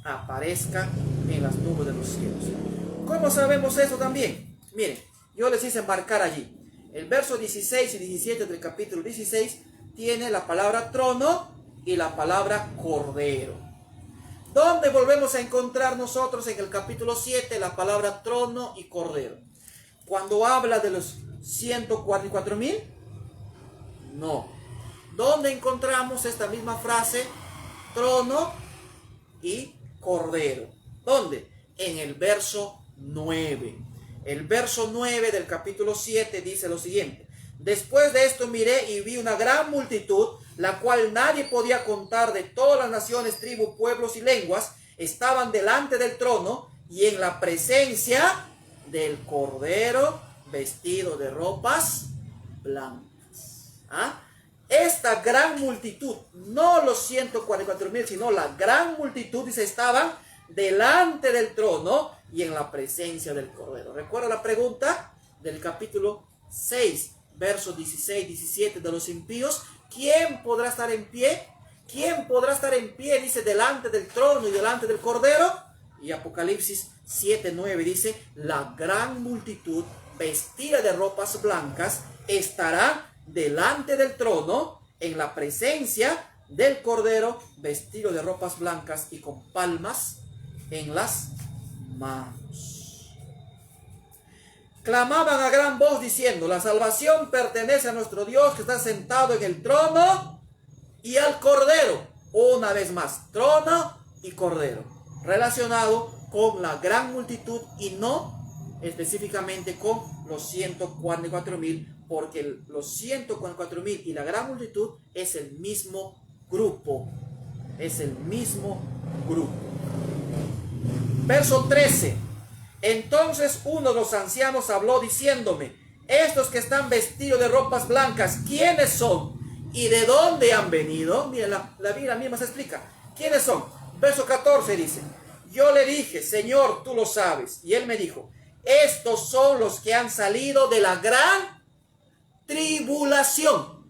Speaker 1: aparezca en las nubes de los cielos. ¿Cómo sabemos eso también? Miren, yo les hice marcar allí. El verso 16 y 17 del capítulo 16 tiene la palabra trono y la palabra cordero. ¿Dónde volvemos a encontrar nosotros en el capítulo 7 la palabra trono y cordero? Cuando habla de los 144,000, no. ¿Dónde encontramos esta misma frase, trono y cordero? ¿Dónde? En el verso 9. El verso 9 del capítulo 7 dice lo siguiente: después de esto miré y vi una gran multitud, la cual nadie podía contar, de todas las naciones, tribus, pueblos y lenguas, estaban delante del trono y en la presencia del Cordero, vestido de ropas blancas. ¿Ah? Esta gran multitud, no los 144,000, sino la gran multitud, dice, estaban delante del trono y en la presencia del Cordero. ¿Recuerda la pregunta del capítulo 6, versos 16, 17 de los impíos? ¿Quién podrá estar en pie? ¿Quién podrá estar en pie? Dice, delante del trono y delante del Cordero. Y Apocalipsis 7, 9 dice, la gran multitud vestida de ropas blancas estará delante del trono en la presencia del Cordero, vestido de ropas blancas y con palmas en las manos. Clamaban a gran voz diciendo, la salvación pertenece a nuestro Dios que está sentado en el trono y al Cordero. Una vez más, trono y Cordero, relacionado con la gran multitud y no específicamente con los 144,000, porque los 144,000 y la gran multitud es el mismo grupo. Es el mismo grupo. Verso 13. Entonces uno de los ancianos habló diciéndome, estos que están vestidos de ropas blancas, ¿quiénes son? ¿Y de dónde han venido? Mira, la Biblia misma se explica. ¿Quiénes son? Verso 14 dice, yo le dije, Señor, tú lo sabes. Y él me dijo, estos son los que han salido de la gran tribulación.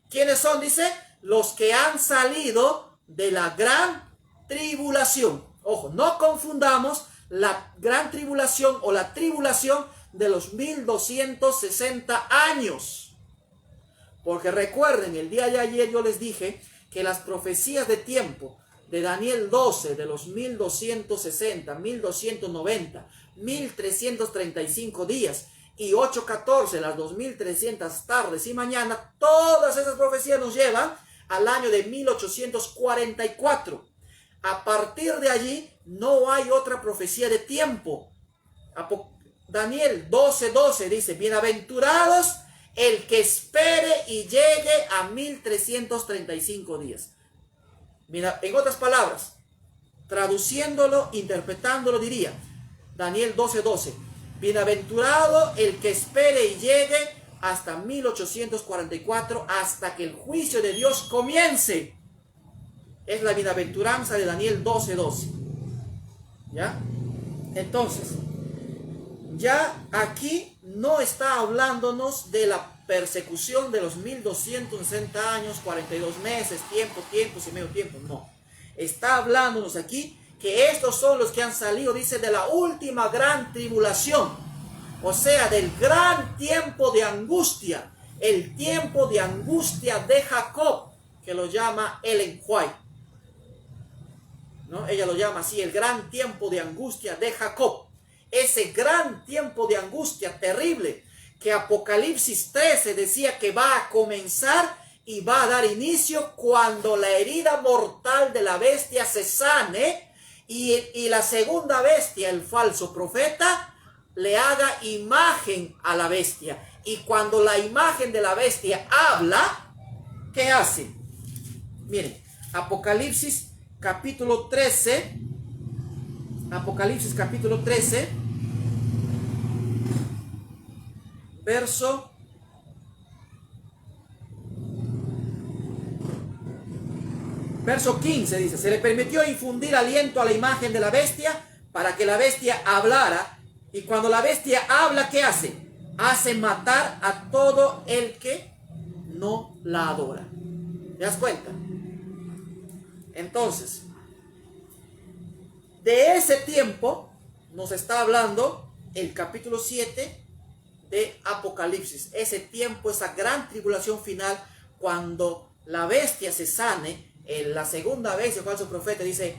Speaker 1: ¿Quiénes son? Dice, los que han salido de la gran tribulación. Ojo, no confundamos la gran tribulación o la tribulación de los 1260 años. Porque recuerden, el día de ayer yo les dije que las profecías de tiempo de Daniel 12, de los 1260, 1290, 1335 días y 8:14, las 2300 tardes y mañana, todas esas profecías nos llevan al año de 1844. A partir de allí no hay otra profecía de tiempo. Daniel 12:12 dice, bienaventurados el que espere y llegue a 1335 días. Mira, en otras palabras, traduciéndolo, interpretándolo, diría Daniel 12:12, bienaventurado el que espere y llegue hasta 1844, hasta que el juicio de Dios comience. Es la bienaventuranza de Daniel 12:12. ¿Ya? Entonces, ya aquí no está hablándonos de la persecución de los 1260 años, 42 meses, tiempos y medio tiempo. No. Está hablándonos aquí que estos son los que han salido, dice, de la última gran tribulación. O sea, del gran tiempo de angustia. El tiempo de angustia de Jacob, que lo llama Ellen White. ¿No? Ella lo llama así, el gran tiempo de angustia de Jacob. Ese gran tiempo de angustia terrible que Apocalipsis 13 decía que va a comenzar y va a dar inicio cuando la herida mortal de la bestia se sane y la segunda bestia, el falso profeta, le haga imagen a la bestia. Y cuando la imagen de la bestia habla, ¿qué hace? Miren, Apocalipsis capítulo 13, Apocalipsis capítulo 13, verso 15 dice, se le permitió infundir aliento a la imagen de la bestia para que la bestia hablara, y cuando la bestia habla, ¿qué hace? Hace matar a todo el que no la adora. ¿Te das cuenta? Entonces, de ese tiempo nos está hablando el capítulo 7 de Apocalipsis. Ese tiempo, esa gran tribulación final, cuando la bestia se sane. En la segunda vez el falso profeta dice,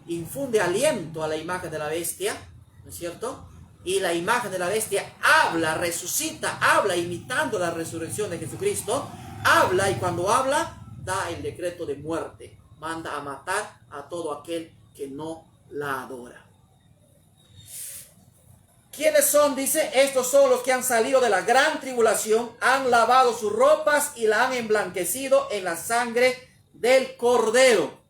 Speaker 1: infunde aliento a la imagen de la bestia, ¿no es cierto? Y la imagen de la bestia habla, resucita, habla imitando la resurrección de Jesucristo, habla, y cuando habla da el decreto de muerte, manda a matar a todo aquel que no la adora. ¿Quiénes son? Dice, estos son los que han salido de la gran tribulación, han lavado sus ropas y la han emblanquecido en la sangre del Cordero.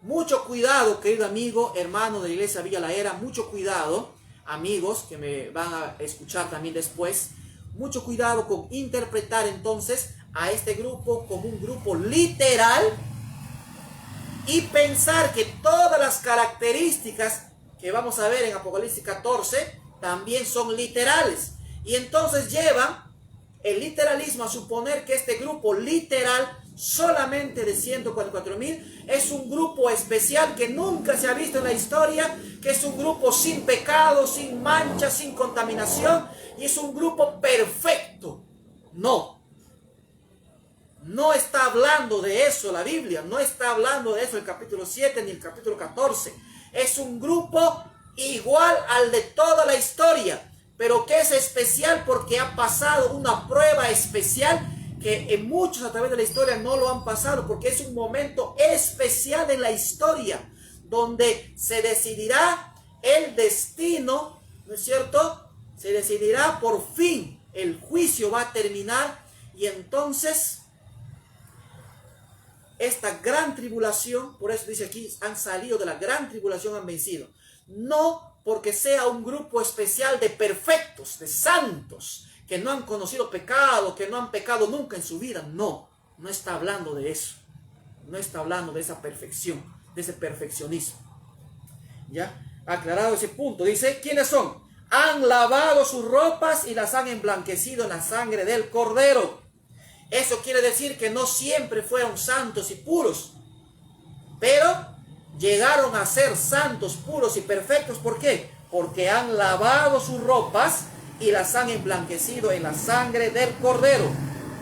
Speaker 1: Mucho cuidado, querido amigo, hermano de la iglesia Villa La Era, mucho cuidado, amigos que me van a escuchar también después, mucho cuidado con interpretar entonces a este grupo como un grupo literal y pensar que todas las características que vamos a ver en Apocalipsis 14 también son literales. Y entonces llevan el literalismo a suponer que este grupo literal solamente de 144,000 es un grupo especial que nunca se ha visto en la historia, que es un grupo sin pecado, sin mancha, sin contaminación, y es un grupo perfecto. No está hablando de eso la Biblia, no está hablando de eso el capítulo 7 ni el capítulo 14. Es un grupo igual al de toda la historia, pero que es especial porque ha pasado una prueba especial que en muchos a través de la historia no lo han pasado, porque es un momento especial en la historia donde se decidirá el destino, ¿no es cierto? Se decidirá por fin, el juicio va a terminar, y entonces esta gran tribulación, por eso dice aquí, han salido de la gran tribulación, han vencido. No porque sea un grupo especial de perfectos, de santos, que no han conocido pecado, que no han pecado nunca en su vida. No está hablando de eso. No está hablando de esa perfección, de ese perfeccionismo. ¿Ya? Aclarado ese punto. Dice, ¿quiénes son? Han lavado sus ropas y las han emblanquecido en la sangre del Cordero. Eso quiere decir que no siempre fueron santos y puros, pero llegaron a ser santos, puros y perfectos. ¿Por qué? Porque han lavado sus ropas y las han emblanquecido en la sangre del Cordero.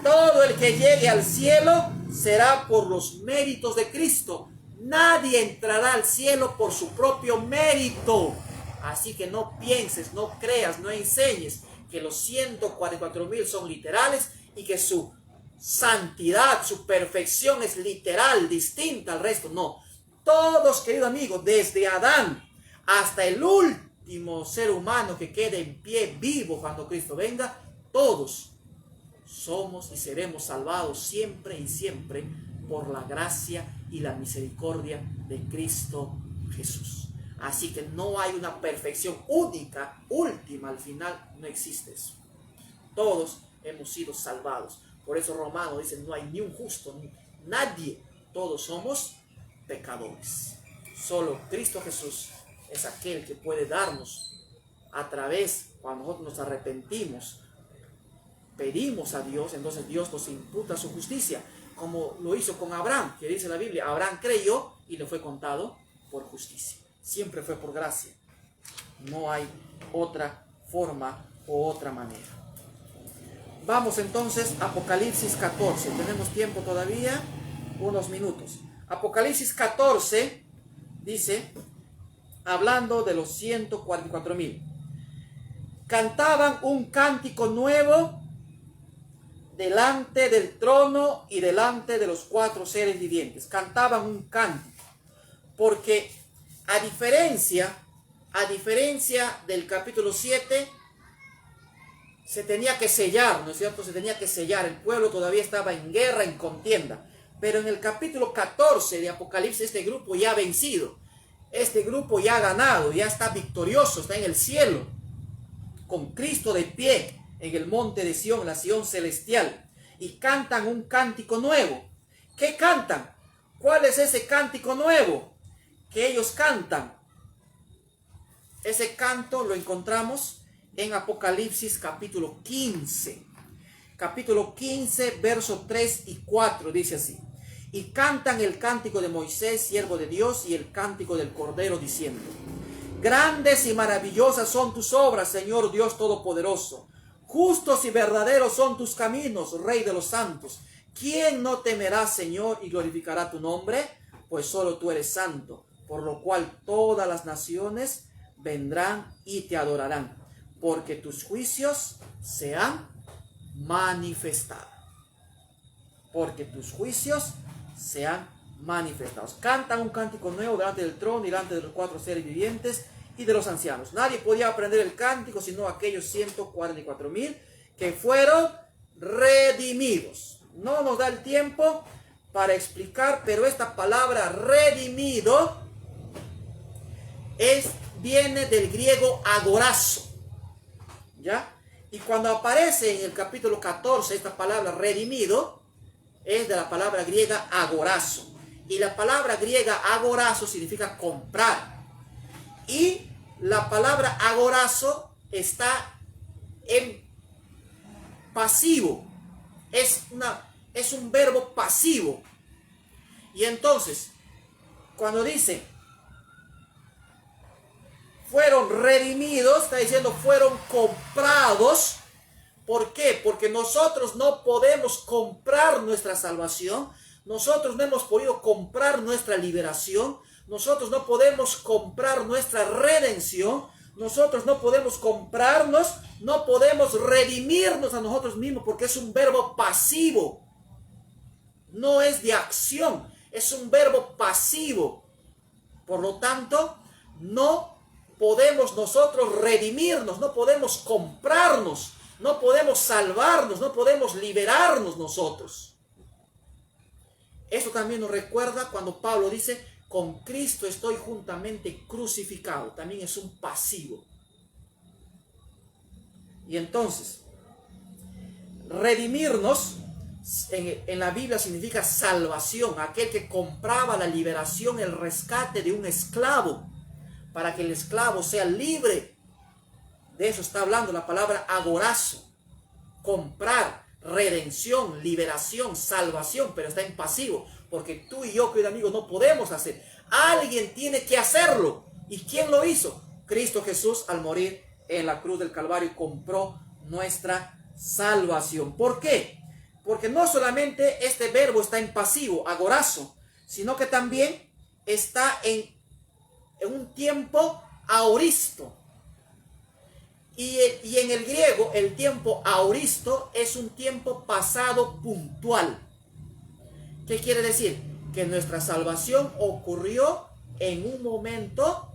Speaker 1: Todo el que llegue al cielo será por los méritos de Cristo. Nadie entrará al cielo por su propio mérito. Así que no pienses, no creas, no enseñes que los 144,000 son literales y que su santidad, su perfección es literal, distinta al resto. No. Todos, querido amigo, desde Adán hasta el último ser humano que quede en pie vivo cuando Cristo venga, todos somos y seremos salvados siempre y siempre por la gracia y la misericordia de Cristo Jesús. Así que no hay una perfección única, última, al final no existe eso. Todos hemos sido salvados. Por eso Romano dice, no hay ni un justo, nadie, todos somos pecadores. Solo Cristo Jesús es aquel que puede darnos a través, cuando nosotros nos arrepentimos, pedimos a Dios, entonces Dios nos imputa su justicia, como lo hizo con Abraham, que dice la Biblia, Abraham creyó y le fue contado por justicia. Siempre fue por gracia. No hay otra forma o otra manera. Vamos entonces a Apocalipsis 14. Tenemos tiempo todavía, unos minutos. Apocalipsis 14 dice, hablando de los 144,000. Cantaban un cántico nuevo delante del trono y delante de los 4 seres vivientes. Cantaban un cántico. Porque a diferencia del capítulo 7, se tenía que sellar, ¿no es cierto? Se tenía que sellar. El pueblo todavía estaba en guerra, en contienda. Pero en el capítulo 14 de Apocalipsis, este grupo ya ha vencido. Este grupo ya ha ganado, ya está victorioso, está en el cielo, con Cristo de pie en el monte de Sión, la Sión celestial. Y cantan un cántico nuevo. ¿Qué cantan? ¿Cuál es ese cántico nuevo que ellos cantan? Ese canto lo encontramos en Apocalipsis capítulo 15. capítulo 15, versos 3 y 4, dice así: y cantan el cántico de Moisés, siervo de Dios, y el cántico del Cordero, diciendo: grandes y maravillosas son tus obras, Señor Dios Todopoderoso. Justos y verdaderos son tus caminos, Rey de los santos. ¿Quién no temerá, Señor, y glorificará tu nombre? Pues solo tú eres santo, por lo cual todas las naciones vendrán y te adorarán, porque tus juicios se han manifestado. Porque tus juicios se han manifestado. Cantan un cántico nuevo delante del trono y delante de los 4 seres vivientes y de los ancianos. Nadie podía aprender el cántico sino aquellos 144,000 que fueron redimidos. No nos da el tiempo para explicar, pero esta palabra redimido viene del griego agorazo, ¿ya? Y cuando aparece en el capítulo 14 esta palabra redimido, es de la palabra griega agorazo. Y la palabra griega agorazo significa comprar. Y la palabra agorazo está en pasivo. Es un verbo pasivo. Y entonces, cuando dice fueron redimidos, está diciendo fueron comprados. ¿Por qué? Porque nosotros no podemos comprar nuestra salvación. Nosotros no hemos podido comprar nuestra liberación. Nosotros no podemos comprar nuestra redención. Nosotros no podemos comprarnos, no podemos redimirnos a nosotros mismos, porque es un verbo pasivo. No es de acción, es un verbo pasivo. Por lo tanto, no podemos nosotros redimirnos, no podemos comprarnos, no podemos salvarnos, no podemos liberarnos nosotros. Esto también nos recuerda cuando Pablo dice: con Cristo estoy juntamente crucificado. También es un pasivo. Y entonces, redimirnos en la Biblia significa salvación. Aquel que compraba la liberación, el rescate de un esclavo, para que el esclavo sea libre. De eso está hablando la palabra agorazo. Comprar, redención, liberación, salvación, pero está en pasivo. Porque tú y yo, querido amigo, no podemos hacer. Alguien tiene que hacerlo. ¿Y quién lo hizo? Cristo Jesús, al morir en la cruz del Calvario, compró nuestra salvación. ¿Por qué? Porque no solamente este verbo está en pasivo, agorazo, sino que también está en un tiempo aoristo. Y en el griego, el tiempo aoristo es un tiempo pasado puntual. ¿Qué quiere decir? Que nuestra salvación ocurrió en un momento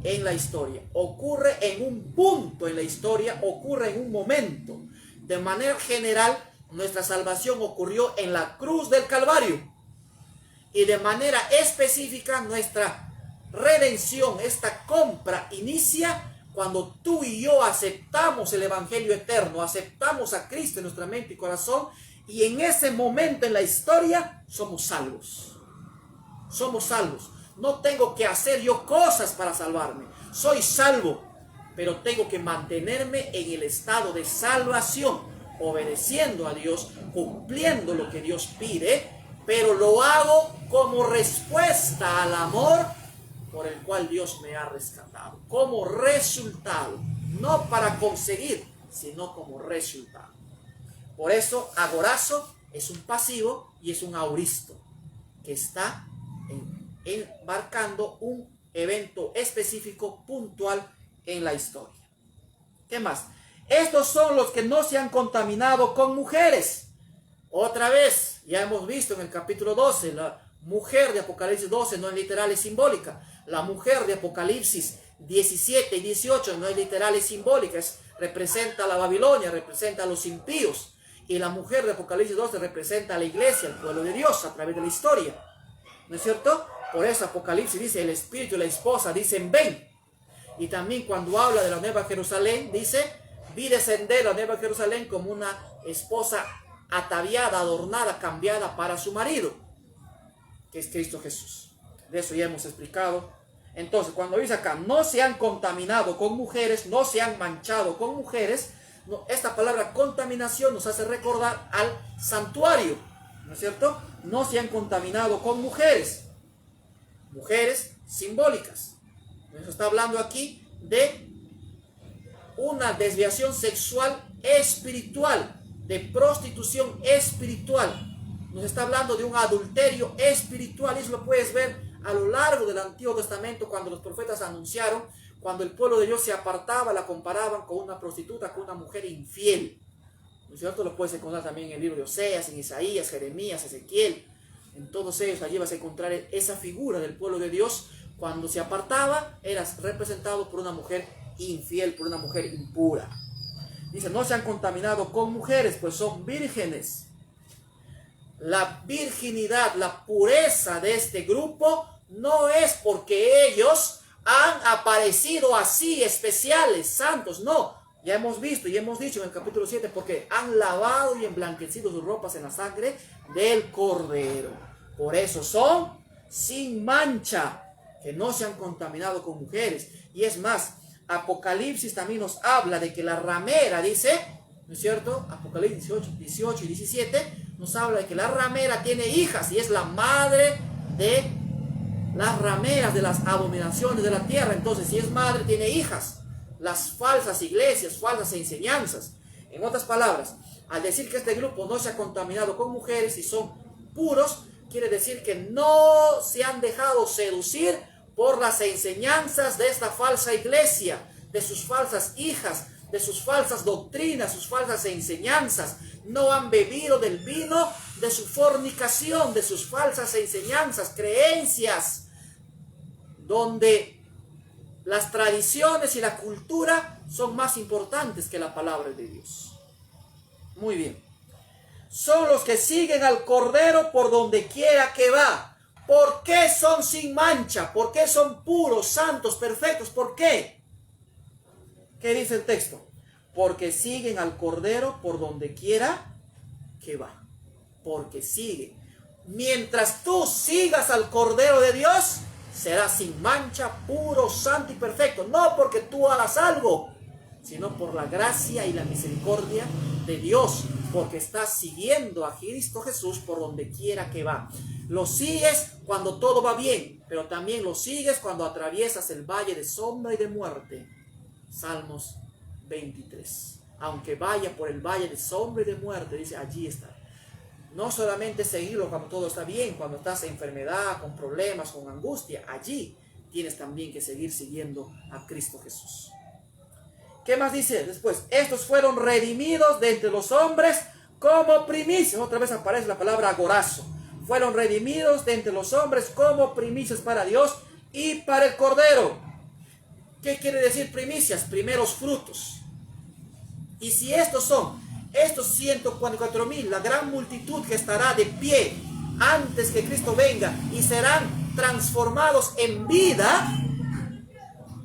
Speaker 1: en la historia. Ocurre en un punto en la historia, ocurre en un momento. De manera general, nuestra salvación ocurrió en la cruz del Calvario. Y de manera específica, nuestra redención, esta compra, inicia cuando tú y yo aceptamos el Evangelio eterno, aceptamos a Cristo en nuestra mente y corazón, y en ese momento en la historia somos salvos. Somos salvos. No tengo que hacer yo cosas para salvarme. Soy salvo, pero tengo que mantenerme en el estado de salvación, obedeciendo a Dios, cumpliendo lo que Dios pide, pero lo hago como respuesta al amor por el cual Dios me ha rescatado. Como resultado, no para conseguir, sino como resultado. Por eso, agorazo es un pasivo y es un auristo, que está marcando un evento específico, puntual en la historia. ¿Qué más? Estos son los que no se han contaminado con mujeres. Otra vez, ya hemos visto en el capítulo 12, la mujer de Apocalipsis 12 no es literal, es simbólica. La mujer de Apocalipsis 17 y 18 no es literal, es simbólica. Representa a la Babilonia, representa a los impíos. Y la mujer de Apocalipsis 12 representa a la iglesia, al pueblo de Dios, a través de la historia. ¿No es cierto? Por eso Apocalipsis dice, el espíritu y la esposa dicen, ven. Y también cuando habla de la Nueva Jerusalén, dice, vi descender la Nueva Jerusalén como una esposa ataviada, adornada, cambiada para su marido, que es Cristo Jesús. De eso ya hemos explicado. Entonces, cuando dice acá, no se han contaminado con mujeres, no se han manchado con mujeres, No, esta palabra contaminación nos hace recordar al santuario, ¿no es cierto? No se han contaminado con mujeres, mujeres simbólicas. Eso está hablando aquí de una desviación sexual espiritual, de prostitución espiritual. Nos está hablando de un adulterio espiritual, y eso lo puedes ver a lo largo del Antiguo Testamento, cuando los profetas anunciaron, cuando el pueblo de Dios se apartaba, la comparaban con una prostituta, con una mujer infiel. ¿No es cierto? Lo puedes encontrar también en el libro de Oseas, en Isaías, Jeremías, Ezequiel. En todos ellos allí vas a encontrar esa figura del pueblo de Dios. Cuando se apartaba, eras representado por una mujer infiel, por una mujer impura. Dice, no se han contaminado con mujeres, pues son vírgenes. La virginidad, la pureza de este grupo no es porque ellos han aparecido así, especiales, santos, no. Ya hemos visto y hemos dicho en el capítulo 7, porque han lavado y emblanquecido sus ropas en la sangre del Cordero. Por eso son sin mancha, que no se han contaminado con mujeres. Y es más, Apocalipsis también nos habla de que la ramera, dice, ¿no es cierto? Apocalipsis 18 y 17 nos habla de que la ramera tiene hijas y es la madre de las rameras, de las abominaciones de la tierra. Entonces, si es madre, tiene hijas. Las falsas iglesias, falsas enseñanzas. En otras palabras, al decir que este grupo no se ha contaminado con mujeres y son puros, quiere decir que no se han dejado seducir por las enseñanzas de esta falsa iglesia, de sus falsas hijas, de sus falsas doctrinas, sus falsas enseñanzas. No han bebido del vino de su fornicación, de sus falsas enseñanzas, creencias, donde las tradiciones y la cultura son más importantes que la palabra de Dios. Muy bien. Son los que siguen al Cordero por donde quiera que va. ¿Por qué son sin mancha? ¿Por qué son puros, santos, perfectos? ¿Por qué? ¿Qué dice el texto? Porque siguen al Cordero por donde quiera que va. Porque siguen. Mientras tú sigas al Cordero de Dios, serás sin mancha, puro, santo y perfecto. No porque tú hagas algo, sino por la gracia y la misericordia de Dios. Porque estás siguiendo a Cristo Jesús por donde quiera que va. Lo sigues cuando todo va bien, pero también lo sigues cuando atraviesas el valle de sombra y de muerte. Salmos 23. Aunque vaya por el valle de sombra y de muerte, dice, allí está. No solamente seguirlo cuando todo está bien, cuando estás en enfermedad, con problemas, con angustia, allí tienes también que seguir siguiendo a Cristo Jesús. ¿Qué más dice después? Estos fueron redimidos de entre los hombres como primicias. Otra vez aparece la palabra agorazo. Fueron redimidos de entre los hombres como primicias para Dios y para el Cordero. ¿Qué quiere decir primicias? Primeros frutos. Y si estos son, estos 144,000, la gran multitud que estará de pie antes que Cristo venga y serán transformados en vida,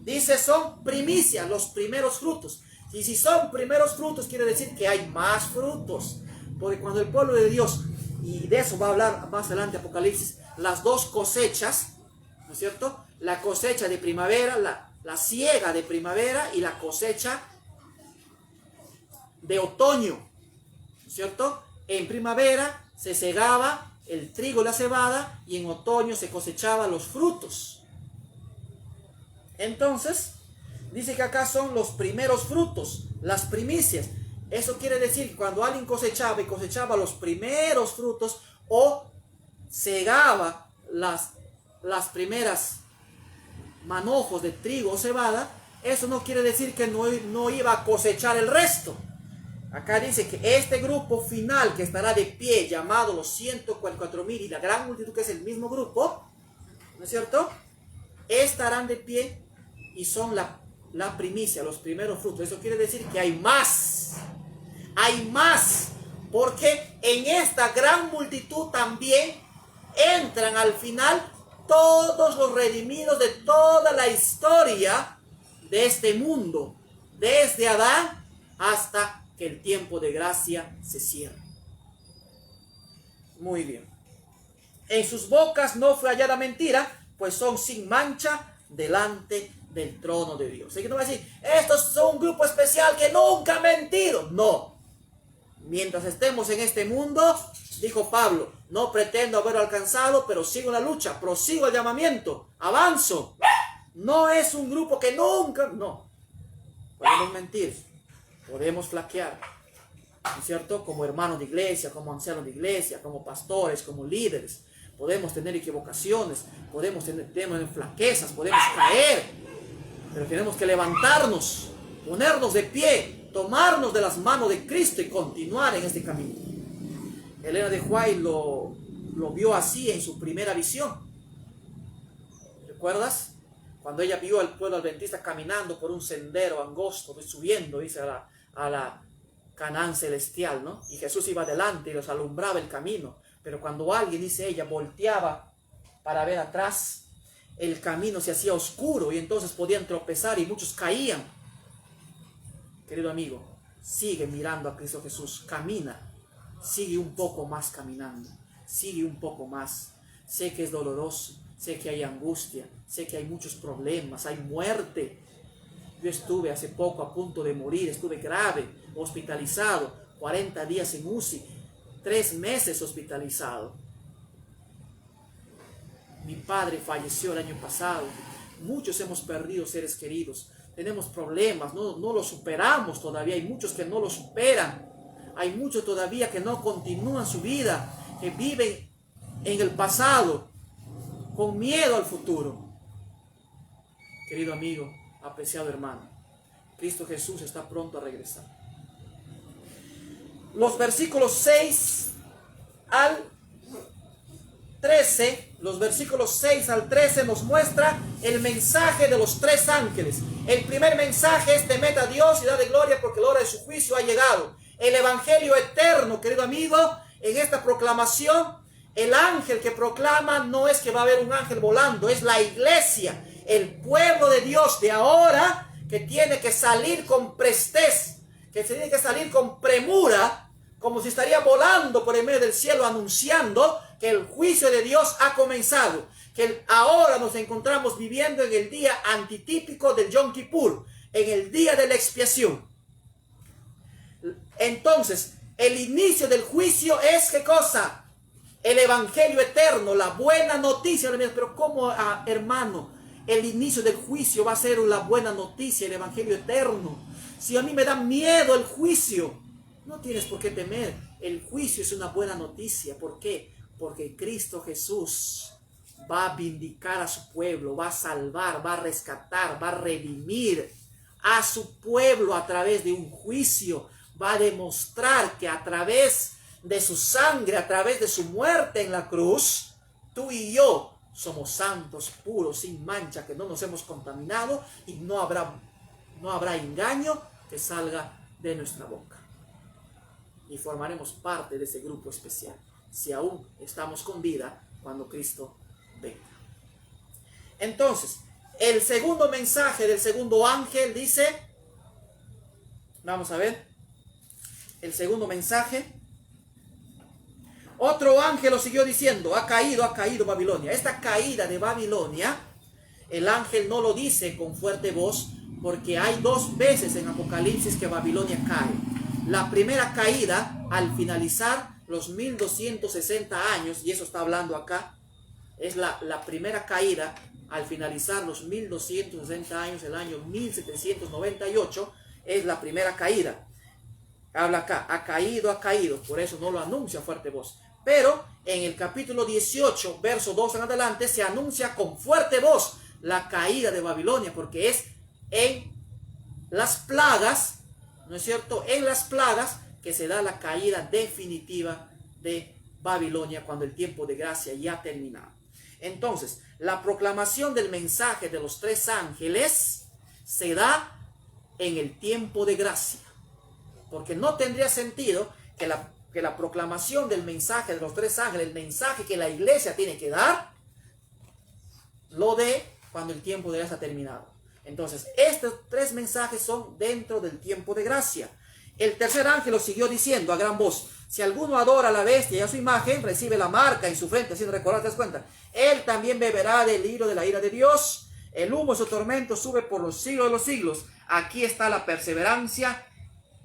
Speaker 1: dice, son primicias, los primeros frutos. Y si son primeros frutos, quiere decir que hay más frutos. Porque cuando el pueblo de Dios, y de eso va a hablar más adelante Apocalipsis, las dos cosechas, ¿no es cierto? La cosecha de primavera, la siega de primavera y la cosecha de otoño, ¿no es cierto? En primavera se segaba el trigo y la cebada y en otoño se cosechaban los frutos. Entonces, dice que acá son los primeros frutos, las primicias. Eso quiere decir que cuando alguien cosechaba y cosechaba los primeros frutos o segaba las primeras manojos de trigo o cebada, eso no quiere decir que no iba a cosechar el resto. Acá dice que este grupo final que estará de pie, llamado los 144,000 y la gran multitud, que es el mismo grupo, ¿no es cierto? Estarán de pie y son la primicia, los primeros frutos. Eso quiere decir que hay más. Hay más. Porque en esta gran multitud también entran al final todos los redimidos de toda la historia de este mundo, desde Adán hasta que el tiempo de gracia se cierre. Muy bien. En sus bocas no fue hallada mentira, pues son sin mancha delante del trono de Dios. Así que no va a decir, estos son un grupo especial que nunca ha mentido. No. Mientras estemos en este mundo, dijo Pablo, no pretendo haber alcanzado, pero sigo la lucha, prosigo el llamamiento, avanzo. No es un grupo que nunca, no. Podemos mentir, podemos flaquear, ¿no es cierto? Como hermanos de iglesia, como ancianos de iglesia, como pastores, como líderes. Podemos tener equivocaciones, podemos tener flaquezas, podemos caer, pero tenemos que levantarnos, ponernos de pie, tomarnos de las manos de Cristo y continuar en este camino. Elena de White lo vio así en su primera visión. ¿Recuerdas? Cuando ella vio al pueblo adventista caminando por un sendero angosto, subiendo, dice, a la Canaán celestial, ¿no? Y Jesús iba adelante y los alumbraba el camino. Pero cuando alguien, dice ella, volteaba para ver atrás, el camino se hacía oscuro y entonces podían tropezar y muchos caían. Querido amigo, sigue mirando a Cristo Jesús, camina, sigue un poco más caminando, sigue un poco más. Sé que es doloroso, sé que hay angustia, sé que hay muchos problemas, hay muerte. Yo estuve hace poco a punto de morir, estuve grave, hospitalizado, 40 días en UCI, 3 meses hospitalizado. Mi padre falleció el año pasado. Muchos hemos perdido seres queridos. Tenemos problemas, no lo superamos todavía. Hay muchos que no lo superan. Hay muchos todavía que no continúan su vida, que viven en el pasado, con miedo al futuro. Querido amigo, apreciado hermano, Cristo Jesús está pronto a regresar. Los versículos 6 al 13, los versículos 6 al 13 nos muestra el mensaje de los 3 ángeles. El primer mensaje es: temed a Dios y dad de gloria, porque la hora de su juicio ha llegado. El evangelio eterno, querido amigo, en esta proclamación, el ángel que proclama no es que va a haber un ángel volando, es la iglesia, el pueblo de Dios de ahora, que tiene que salir con prestez, que tiene que salir con premura, como si estaría volando por el medio del cielo anunciando que el juicio de Dios ha comenzado, que ahora nos encontramos viviendo en el día antitípico del Yom Kippur, en el día de la expiación. Entonces, el inicio del juicio es ¿qué cosa? El evangelio eterno, la buena noticia. Pero ¿cómo, hermano, el inicio del juicio va a ser la buena noticia, el evangelio eterno? Si a mí me da miedo el juicio, no tienes por qué temer. El juicio es una buena noticia. ¿Por qué? Porque Cristo Jesús va a vindicar a su pueblo, va a salvar, va a rescatar, va a redimir a su pueblo a través de un juicio. Va a demostrar que a través de su sangre, a través de su muerte en la cruz, tú y yo somos santos, puros, sin mancha, que no nos hemos contaminado y no habrá engaño que salga de nuestra boca. Y formaremos parte de ese grupo especial, si aún estamos con vida cuando Cristo venga. Entonces, el segundo mensaje del segundo ángel dice, vamos a ver, el segundo mensaje. Otro ángel lo siguió diciendo: ha caído Babilonia. Esta caída de Babilonia, el ángel no lo dice con fuerte voz, porque hay 2 veces en Apocalipsis que Babilonia cae. La primera caída al finalizar los 1260 años, y eso está hablando acá, es la primera caída al finalizar los 1260 años, el año 1798, es la primera caída. Habla acá, ha caído, por eso no lo anuncia a fuerte voz. Pero en el capítulo 18, verso 2 en adelante, se anuncia con fuerte voz la caída de Babilonia, porque es en las plagas, ¿no es cierto? En las plagas que se da la caída definitiva de Babilonia, cuando el tiempo de gracia ya ha terminado. Entonces, la proclamación del mensaje de los 3 ángeles se da en el tiempo de gracia. Porque no tendría sentido que la proclamación del mensaje de los 3 ángeles, el mensaje que la iglesia tiene que dar, lo dé cuando el tiempo de gracia ha terminado. Entonces, estos 3 mensajes son dentro del tiempo de gracia. El tercer ángel lo siguió diciendo a gran voz: si alguno adora a la bestia y a su imagen, recibe la marca en su frente, haciendo recordar, ¿te das cuenta? Él también beberá del libro de la ira de Dios, El humo de su tormento sube por los siglos de los siglos. Aquí está la perseverancia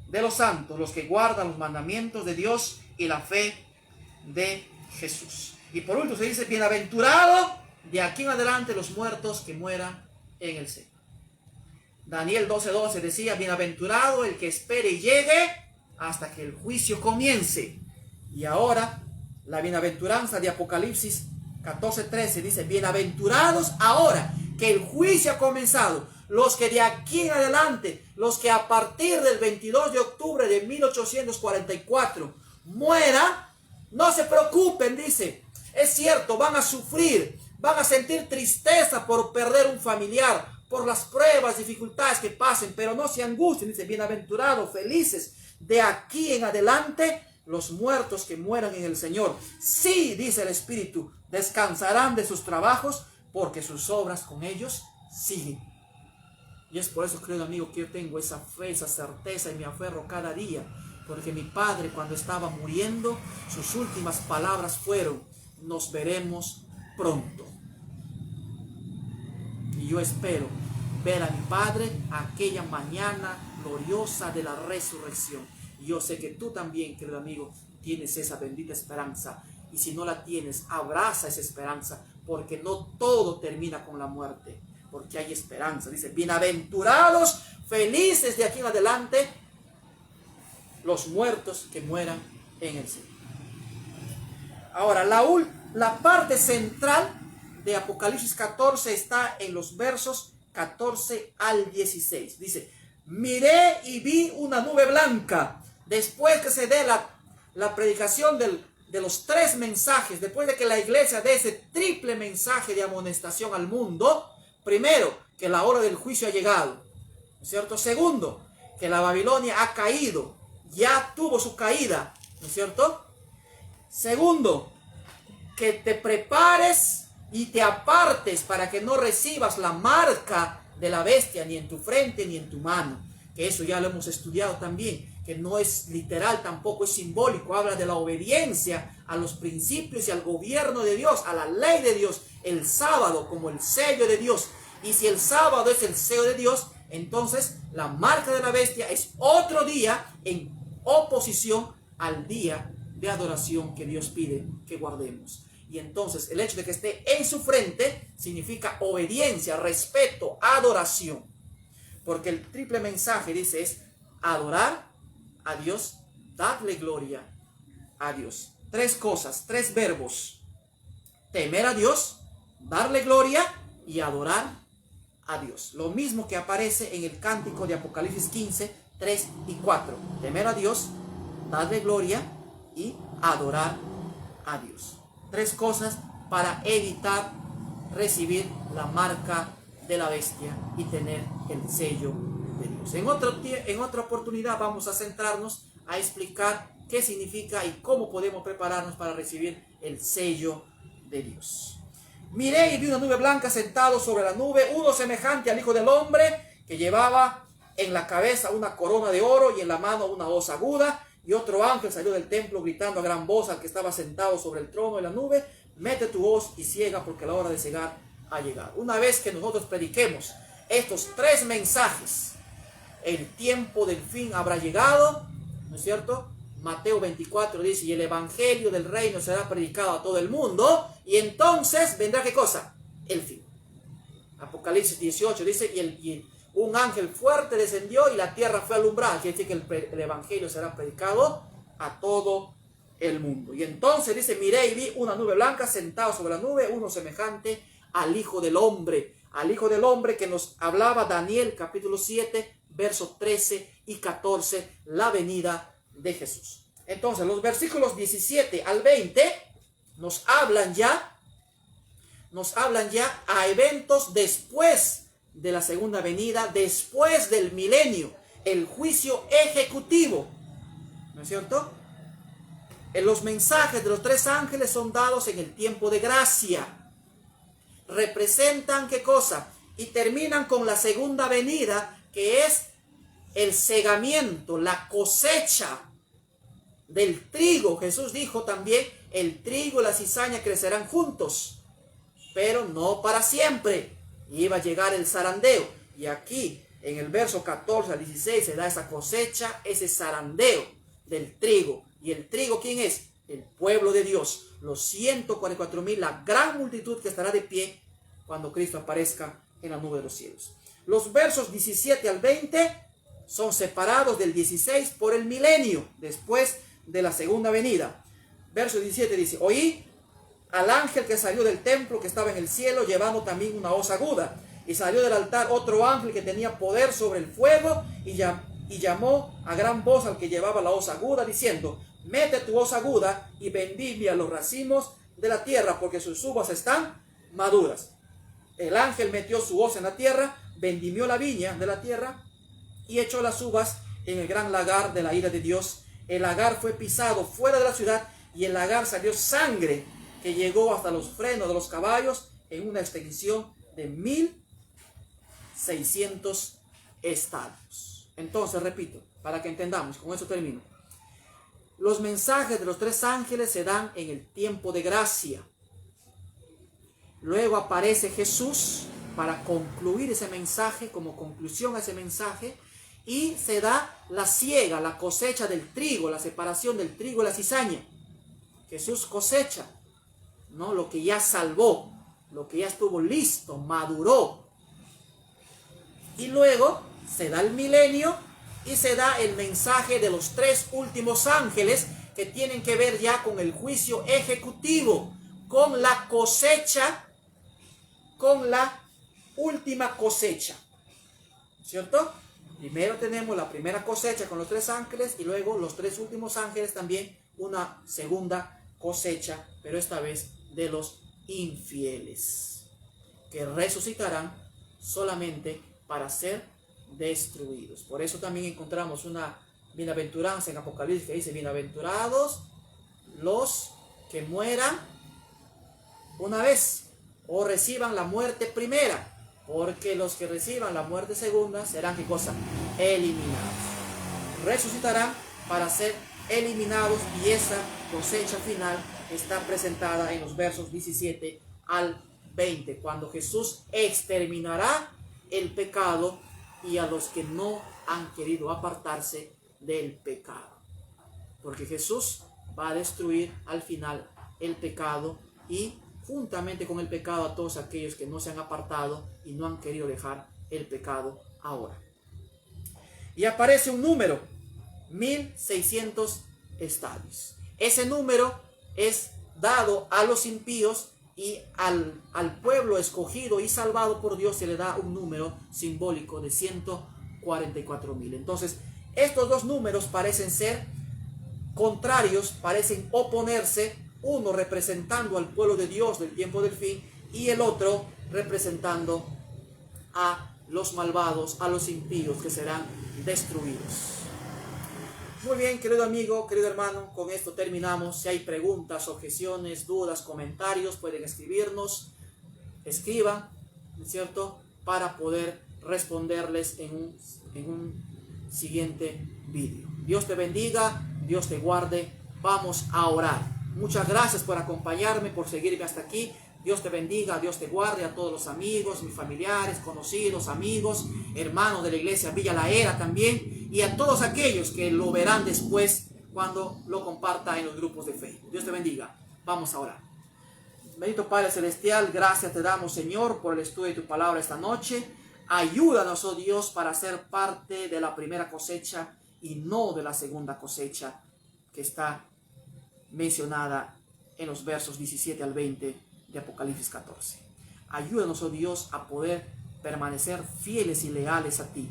Speaker 1: de los santos, los que guardan los mandamientos de Dios y la fe de Jesús. Y por último se dice, bienaventurado de aquí en adelante los muertos que mueran en el Señor. Daniel 12:12 decía, bienaventurado el que espere y llegue hasta que el juicio comience. Y ahora la bienaventuranza de Apocalipsis 14:13 dice, bienaventurados ahora que el juicio ha comenzado, los que de aquí en adelante, los que a partir del 22 de octubre de 1844 mueran, no se preocupen, dice. Es cierto, van a sufrir, van a sentir tristeza por perder un familiar, por las pruebas, dificultades que pasen, pero no se angustien, dice, bienaventurados, felices, de aquí en adelante, los muertos que mueran en el Señor. Sí, dice el Espíritu, descansarán de sus trabajos, porque sus obras con ellos siguen. Y es por eso, querido amigo, que yo tengo esa fe, esa certeza y me aferro cada día. Porque mi padre, cuando estaba muriendo, sus últimas palabras fueron, nos veremos pronto. Y yo espero ver a mi padre aquella mañana gloriosa de la resurrección. Y yo sé que tú también, querido amigo, tienes esa bendita esperanza. Y si no la tienes, abraza esa esperanza, porque no todo termina con la muerte, porque hay esperanza. Dice, bienaventurados, felices de aquí en adelante, los muertos que mueran en el Señor. Ahora, la parte central de Apocalipsis 14 está en los versos 14 al 16. Dice, miré y vi una nube blanca. Después que se dé la predicación de los tres mensajes, después de que la iglesia dé ese triple mensaje de amonestación al mundo, primero, que la hora del juicio ha llegado, ¿no es cierto? Segundo, que la Babilonia ha caído, ya tuvo su caída, ¿no es cierto? Segundo, que te prepares y te apartes para que no recibas la marca de la bestia ni en tu frente ni en tu mano, que eso ya lo hemos estudiado también, que no es literal, tampoco es simbólico, habla de la obediencia a los principios y al gobierno de Dios, a la ley de Dios, el sábado como el sello de Dios. Y si el sábado es el sello de Dios, entonces la marca de la bestia es otro día en oposición al día de adoración que Dios pide que guardemos. Y entonces el hecho de que esté en su frente significa obediencia, respeto, adoración. Porque el triple mensaje dice es adorar a Dios, darle gloria a Dios. Tres cosas, tres verbos. Temer a Dios, darle gloria y adorar a Dios. Lo mismo que aparece en el cántico de Apocalipsis 15, 3 y 4. Temer a Dios, darle gloria y adorar a Dios. Tres cosas para evitar recibir la marca de la bestia y tener el sello de Dios. En otra oportunidad vamos a centrarnos a explicar qué significa y cómo podemos prepararnos para recibir el sello de Dios. Miré y vi una nube blanca sentado sobre la nube, uno semejante al Hijo del Hombre, que llevaba en la cabeza una corona de oro y en la mano una hoz aguda. Y otro ángel salió del templo gritando a gran voz al que estaba sentado sobre el trono de la nube, mete tu hoz y ciega porque la hora de cegar ha llegado. Una vez que nosotros prediquemos estos tres mensajes, el tiempo del fin habrá llegado, ¿no es cierto? Mateo 24 dice, y el evangelio del reino será predicado a todo el mundo, y entonces vendrá ¿qué cosa? El fin. Apocalipsis 18 dice, y un ángel fuerte descendió y la tierra fue alumbrada. Quiere decir que el evangelio será predicado a todo el mundo. Y entonces dice, miré y vi una nube blanca sentado sobre la nube, uno semejante al Hijo del Hombre. Al Hijo del Hombre que nos hablaba Daniel capítulo 7, versos 13 y 14, la venida de Jesús. Entonces los versículos 17 al 20 nos hablan ya a eventos después de la segunda venida, después del milenio, el juicio ejecutivo, ¿no es cierto? Los mensajes de los tres ángeles son dados en el tiempo de gracia. Representan ¿qué cosa? Y terminan con la segunda venida, que es el segamiento, la cosecha del trigo. Jesús dijo también, el trigo y la cizaña crecerán juntos, pero no para siempre. y iba a llegar el zarandeo. Y aquí en el verso 14 al 16 se da esa cosecha, ese zarandeo del trigo. ¿Y el trigo quién es? El pueblo de Dios, los 144,000, la gran multitud que estará de pie cuando Cristo aparezca en la nube de los cielos. Los versos 17 al 20 son separados del 16 por el milenio, después de la segunda venida. Verso 17 dice: oí al ángel que salió del templo que estaba en el cielo, llevando también una hoz aguda. Y salió del altar otro ángel que tenía poder sobre el fuego, y llamó a gran voz al que llevaba la hoz aguda, diciendo: mete tu hoz aguda y vendimia los racimos de la tierra, porque sus uvas están maduras. El ángel metió su hoz en la tierra, vendimió la viña de la tierra y echó las uvas en el gran lagar de la ira de Dios. El lagar fue pisado fuera de la ciudad, y el lagar salió sangre que llegó hasta los frenos de los caballos, en una extensión de 1,600 estadios. Entonces, repito, para que entendamos, con eso termino. Los mensajes de los tres ángeles se dan en el tiempo de gracia. Luego aparece Jesús para concluir ese mensaje, como conclusión a ese mensaje, y se da la siega, la cosecha del trigo, la separación del trigo y la cizaña. Jesús cosecha, ¿no?, lo que ya salvó, lo que ya estuvo listo, maduró. Y luego se da el milenio y se da el mensaje de los tres últimos ángeles, que tienen que ver ya con el juicio ejecutivo, con la cosecha, con la última cosecha, ¿cierto? Primero tenemos la primera cosecha con los tres ángeles, y luego los tres últimos ángeles también una segunda cosecha, pero esta vez de los infieles, que resucitarán solamente para ser destruidos. Por eso también encontramos una bienaventuranza en Apocalipsis que dice: bienaventurados los que mueran una vez o reciban la muerte primera, porque los que reciban la muerte segunda serán, ¿qué cosa?, eliminados. Resucitarán para ser eliminados, y esa cosecha final está presentada en los versos 17 al 20, cuando Jesús exterminará el pecado y a los que no han querido apartarse del pecado, porque Jesús va a destruir al final el pecado, y juntamente con el pecado a todos aquellos que no se han apartado y no han querido dejar el pecado ahora. Y aparece un número, 1,600 estadios. Ese número es dado a los impíos, y al pueblo escogido y salvado por Dios se le da un número simbólico de 144,000. Entonces, estos dos números parecen ser contrarios, parecen oponerse, uno representando al pueblo de Dios del tiempo del fin, y el otro representando a los malvados, a los impíos, que serán destruidos. Muy bien, querido amigo, querido hermano, con esto terminamos. Si hay preguntas, objeciones, dudas, comentarios, pueden escribirnos. Escriban, ¿no es cierto?, para poder responderles en un siguiente vídeo. Dios te bendiga, Dios te guarde. Vamos a orar. Muchas gracias por acompañarme, por seguirme hasta aquí. Dios te bendiga, Dios te guarde, a todos los amigos, mis familiares, conocidos, amigos, hermanos de la iglesia Villa La Era también, y a todos aquellos que lo verán después cuando lo comparta en los grupos de Facebook. Dios te bendiga. Vamos a orar. Bendito Padre Celestial, gracias te damos, Señor, por el estudio de tu palabra esta noche. Ayúdanos, oh Dios, para ser parte de la primera cosecha y no de la segunda cosecha que está mencionada en los versos 17 al 20 de Apocalipsis 14. Ayúdanos, oh Dios, a poder permanecer fieles y leales a ti.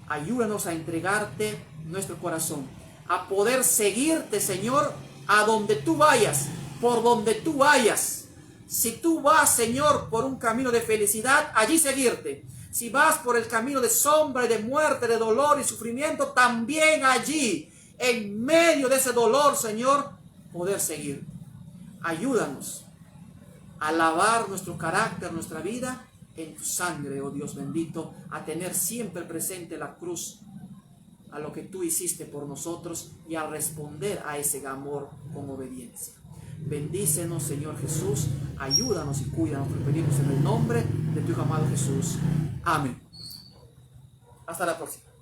Speaker 1: Ayúdanos a entregarte nuestro corazón, a poder seguirte, Señor, a donde tú vayas, por donde tú vayas. Si tú vas, Señor, por un camino de felicidad, allí seguirte. Si vas por el camino de sombra y de muerte, de dolor y sufrimiento, también allí, en medio de ese dolor, Señor, poder seguirte. Ayúdanos a lavar nuestro carácter, nuestra vida en tu sangre, oh Dios bendito, a tener siempre presente la cruz, a lo que tú hiciste por nosotros, y a responder a ese amor con obediencia. Bendícenos, Señor Jesús. Ayúdanos y cuídanos. Te pedimos en el nombre de tu Hijo amado Jesús. Amén. Hasta la próxima.